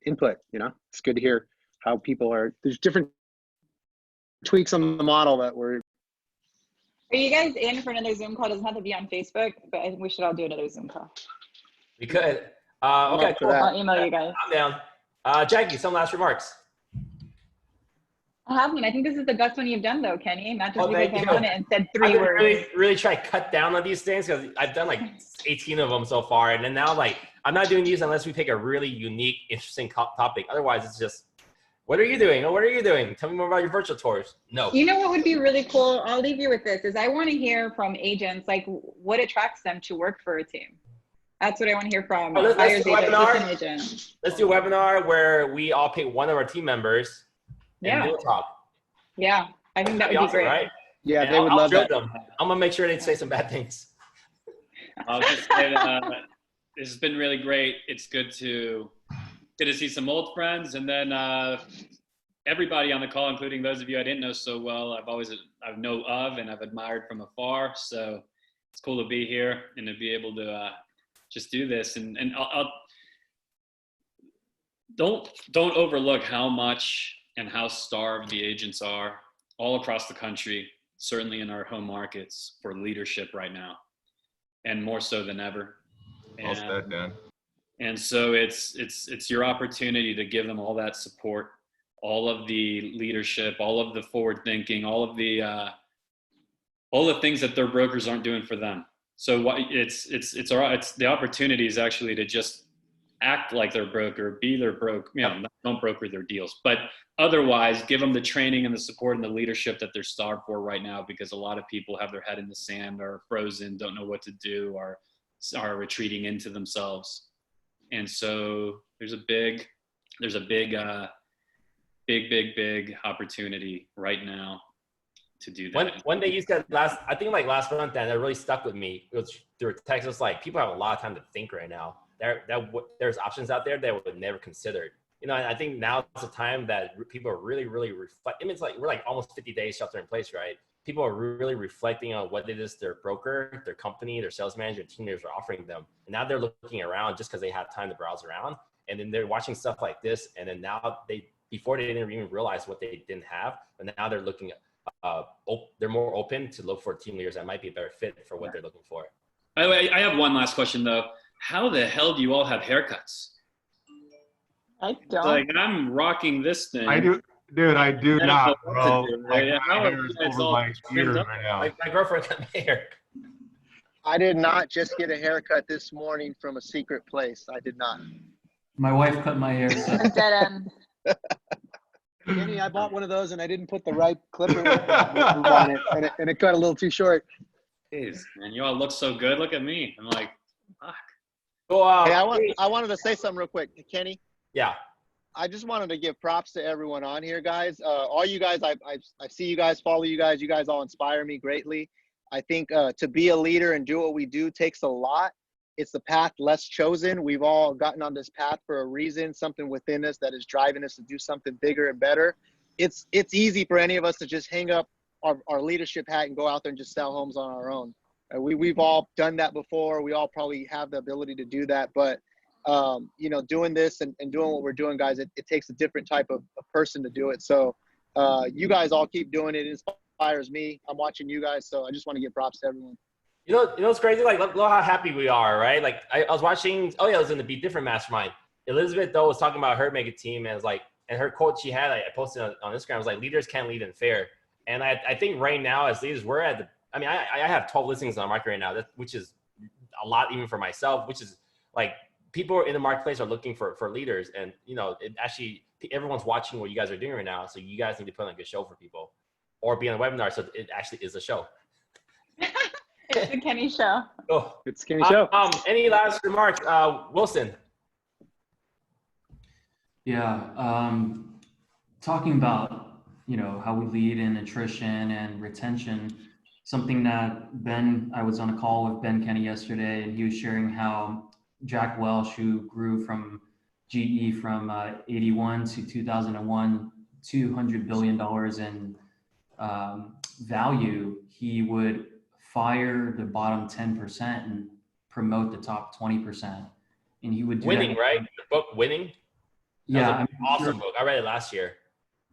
input. It's good to hear how people are. There's different tweaks on the model that we're. Are you guys in for another Zoom call? It doesn't have to be on Facebook, but I think we should all do another Zoom call. We could. Okay, cool. I'll email you guys. I'm down. Jackie, some last remarks. I have one. I think this is the best one you've done, though, Kenny. Not just because I on it and said 3 words. Really try to cut down on these things because I've done like 18 of them so far, and then now like I'm not doing these unless we pick a really unique, interesting topic. Otherwise, it's just, what are you doing? What are you doing? Tell me more about your virtual tours. No. You know what would be really cool? I'll leave you with this. Is I want to hear from agents like what attracts them to work for a team. That's what I want to hear from buyers agents. Let's do a webinar where we all pick one of our team members. And do a talk. Yeah, I think that would be awesome, great. Right? Yeah, they would love that. Them. I'm gonna make sure they say some bad things. I'll just say that, this has been really great. It's good to see some old friends, and then everybody on the call, including those of you I didn't know so well, I know of and I've admired from afar. So it's cool to be here and to be able to just do this. And don't overlook how much and how starved the agents are all across the country, certainly in our home markets, for leadership right now, and more so than ever. Well said, Dan. And so it's your opportunity to give them all that support, all of the leadership, all of the forward thinking, all the things that their brokers aren't doing for them. So it's the opportunity is actually to just act like their broker, be their broker, don't broker their deals, but otherwise give them the training and the support and the leadership that they're starved for right now, because a lot of people have their head in the sand, are frozen, don't know what to do, are retreating into themselves. And so there's a big opportunity right now to do that. One day you said last month, that really stuck with me. It was through text. It was like, people have a lot of time to think right now. There's options out there that would never considered. And I think now is the time that people are really reflect. I mean, it's like we're like almost 50 days shelter in place, right? People are really reflecting on what it is their broker, their company, their sales manager, team leaders are offering them. And now they're looking around just because they have time to browse around. And then they're watching stuff like this. And then now before they didn't even realize what they didn't have, but now they're looking they're more open to look for team leaders that might be a better fit for what they're looking for. By the way, I have one last question though. How the hell do you all have haircuts? I don't. Like, I'm rocking this thing. I do, dude. I do not, bro. My hair is over my ears right now. My girlfriend got my hair. I did not just get a haircut this morning from a secret place. I did not. My wife cut my hair. So. Dead end. Kenny, I bought one of those and I didn't put the right clipper on it, and it cut a little too short. Jeez, man, you all look so good. Look at me. I'm like, fuck. Well, hey, I wanted to say something real quick, Kenny. Yeah. I just wanted to give props to everyone on here, guys. All you guys, I see you guys, follow you guys. You guys all inspire me greatly. I think to be a leader and do what we do takes a lot. It's the path less chosen. We've all gotten on this path for a reason, something within us that is driving us to do something bigger and better. It's easy for any of us to just hang up our leadership hat and go out there and just sell homes on our own. We've all done that before. We all probably have the ability to do that. But, doing this and doing what we're doing, guys, it takes a different type of person to do it. So you guys all keep doing it. It inspires me. I'm watching you guys. So I just want to give props to everyone. You know what's crazy? Like, look how happy we are, right? Like, I was watching, I was in the Be Different Mastermind. Elizabeth, though, was talking about her mega team, and and her quote she had, I posted on Instagram, was like, leaders can't lead in fear. And I think right now, as leaders, we're at I have 12 listings on the market right now, which is a lot even for myself, which is like, people in the marketplace are looking for leaders. And, it actually, everyone's watching what you guys are doing right now. So you guys need to put on a good show for people, or be on a webinar so it actually is a show. It's the Kenny show. Oh, It's Kenny show. Any last remarks, Wilson? Yeah, talking about, you know, how we lead in attrition and retention, something that I was on a call with Ben Kenny yesterday, and he was sharing how Jack Welch, who grew from GE from 81 to 2001, $200 billion in value, he would fire the bottom 10% and promote the top 20%. And he would do Winning, that. right? The book Winning? Yeah. Awesome book. I read it last year.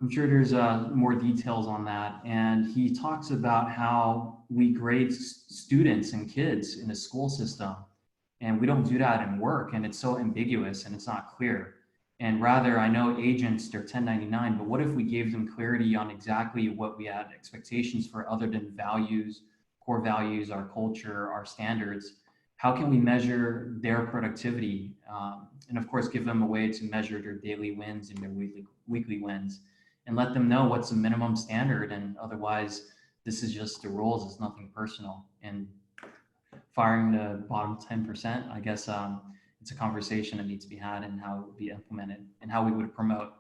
I'm sure there's more details on that. And he talks about how we grade students and kids in the school system, and we don't do that in work, and it's so ambiguous and it's not clear. And rather, I know agents, they're 1099, but what if we gave them clarity on exactly what we had expectations for other than values, core values, our culture, our standards? How can we measure their productivity? And of course, give them a way to measure their daily wins and their weekly wins, and let them know what's the minimum standard. And otherwise, this is just the rules. It's nothing personal. And firing the bottom 10%, I guess it's a conversation that needs to be had, and how it would be implemented and how we would promote.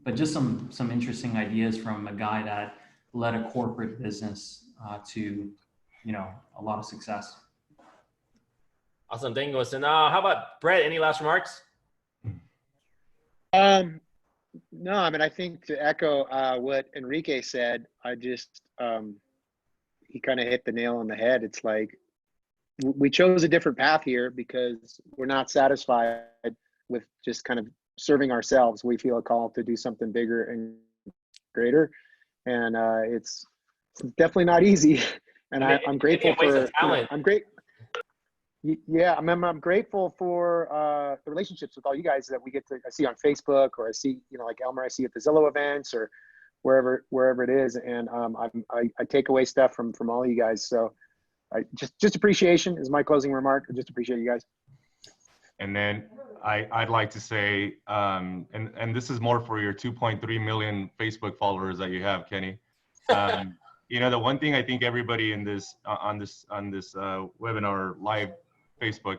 But just some interesting ideas from a guy that led a corporate business to, you know, a lot of success. Awesome. Thank you, Wilson. How about Brett? Any last remarks? No, I mean, I think to echo what Enrique said, I just, he kind of hit the nail on the head. It's like, we chose a different path here because we're not satisfied with just kind of serving ourselves. We feel a call to do something bigger and greater. And it's definitely not easy. And I'm grateful for, I'm grateful for the relationships with all you guys that we get to see on Facebook, or I see, you know, like Elmer, I see at the Zillow events or wherever it is. And I take away stuff from all you guys. So I just appreciation is my closing remark. I just appreciate you guys. And then I'd like to say, and this is more for your 2.3 million Facebook followers that you have, Kenny. You know, the one thing I think everybody in this on this webinar live Facebook,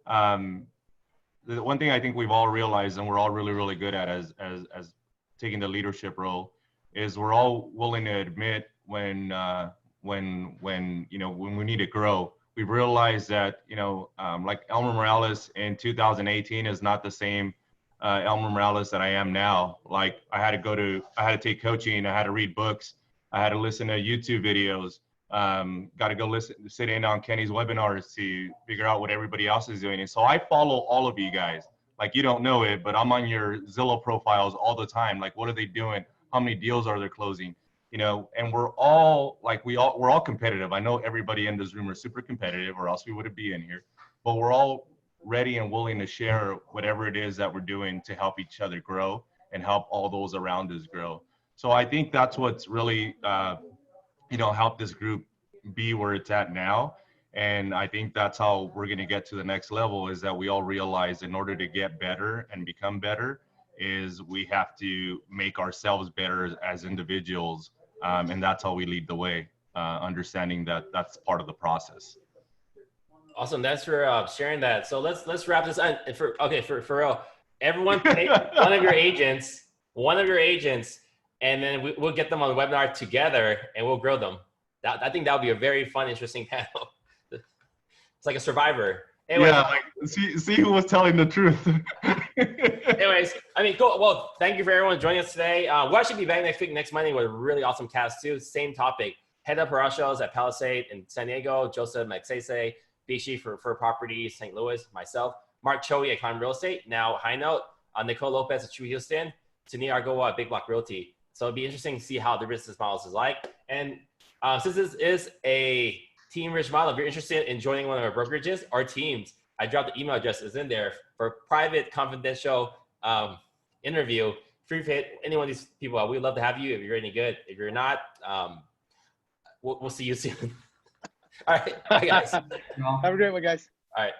the one thing I think we've all realized, and we're all really good at as taking the leadership role, is we're all willing to admit when you know, when we need to grow. We've realized that, you know, like Elmer Morales in 2018 is not the same Elmer Morales that I am now. Like I had to take coaching, I had to read books, I had to listen to YouTube videos, got to go sit in on Kenny's webinars to figure out what everybody else is doing. And so I follow all of you guys. Like, you don't know it, but I'm on your Zillow profiles all the time. Like, what are they doing? How many deals are they closing? You know, and we're all competitive. I know everybody in this room are super competitive, or else we wouldn't be in here. But we're all ready and willing to share whatever it is that we're doing to help each other grow and help all those around us grow. So I think that's what's really, you know, helped this group be where it's at now. And I think that's how we're going to get to the next level, is that we all realize in order to get better and become better is we have to make ourselves better as individuals. And that's how we lead the way, understanding that that's part of the process. Awesome. Thanks for sharing that. So let's wrap this up. For real, everyone pick one of your agents, and then we'll get them on the webinar together and we'll grow them. I think that would be a very fun, interesting panel. It's like a Survivor. Anyways, yeah, like, see who was telling the truth. Anyways, I mean, cool. Well, thank you for everyone joining us today. We'll actually be back next week, next Monday, with a really awesome cast too. Same topic. Head up our shows at Palisade in San Diego, Joseph Maxese, Bishi for Properties, St. Louis, myself, Mark Choi at Con Real Estate, now High Note, Nicole Lopez at True Houston, Tania Argoa at Big Block Realty. So it'll be interesting to see how the business models is like. And since this is a Teamridge model, if you're interested in joining one of our brokerages or teams, I dropped the email address is in there for private, confidential interview. Free to hit any one of these people. We'd love to have you if you're any good. If you're not, we'll see you soon. All right. Bye, guys. Have a great one, guys. All right.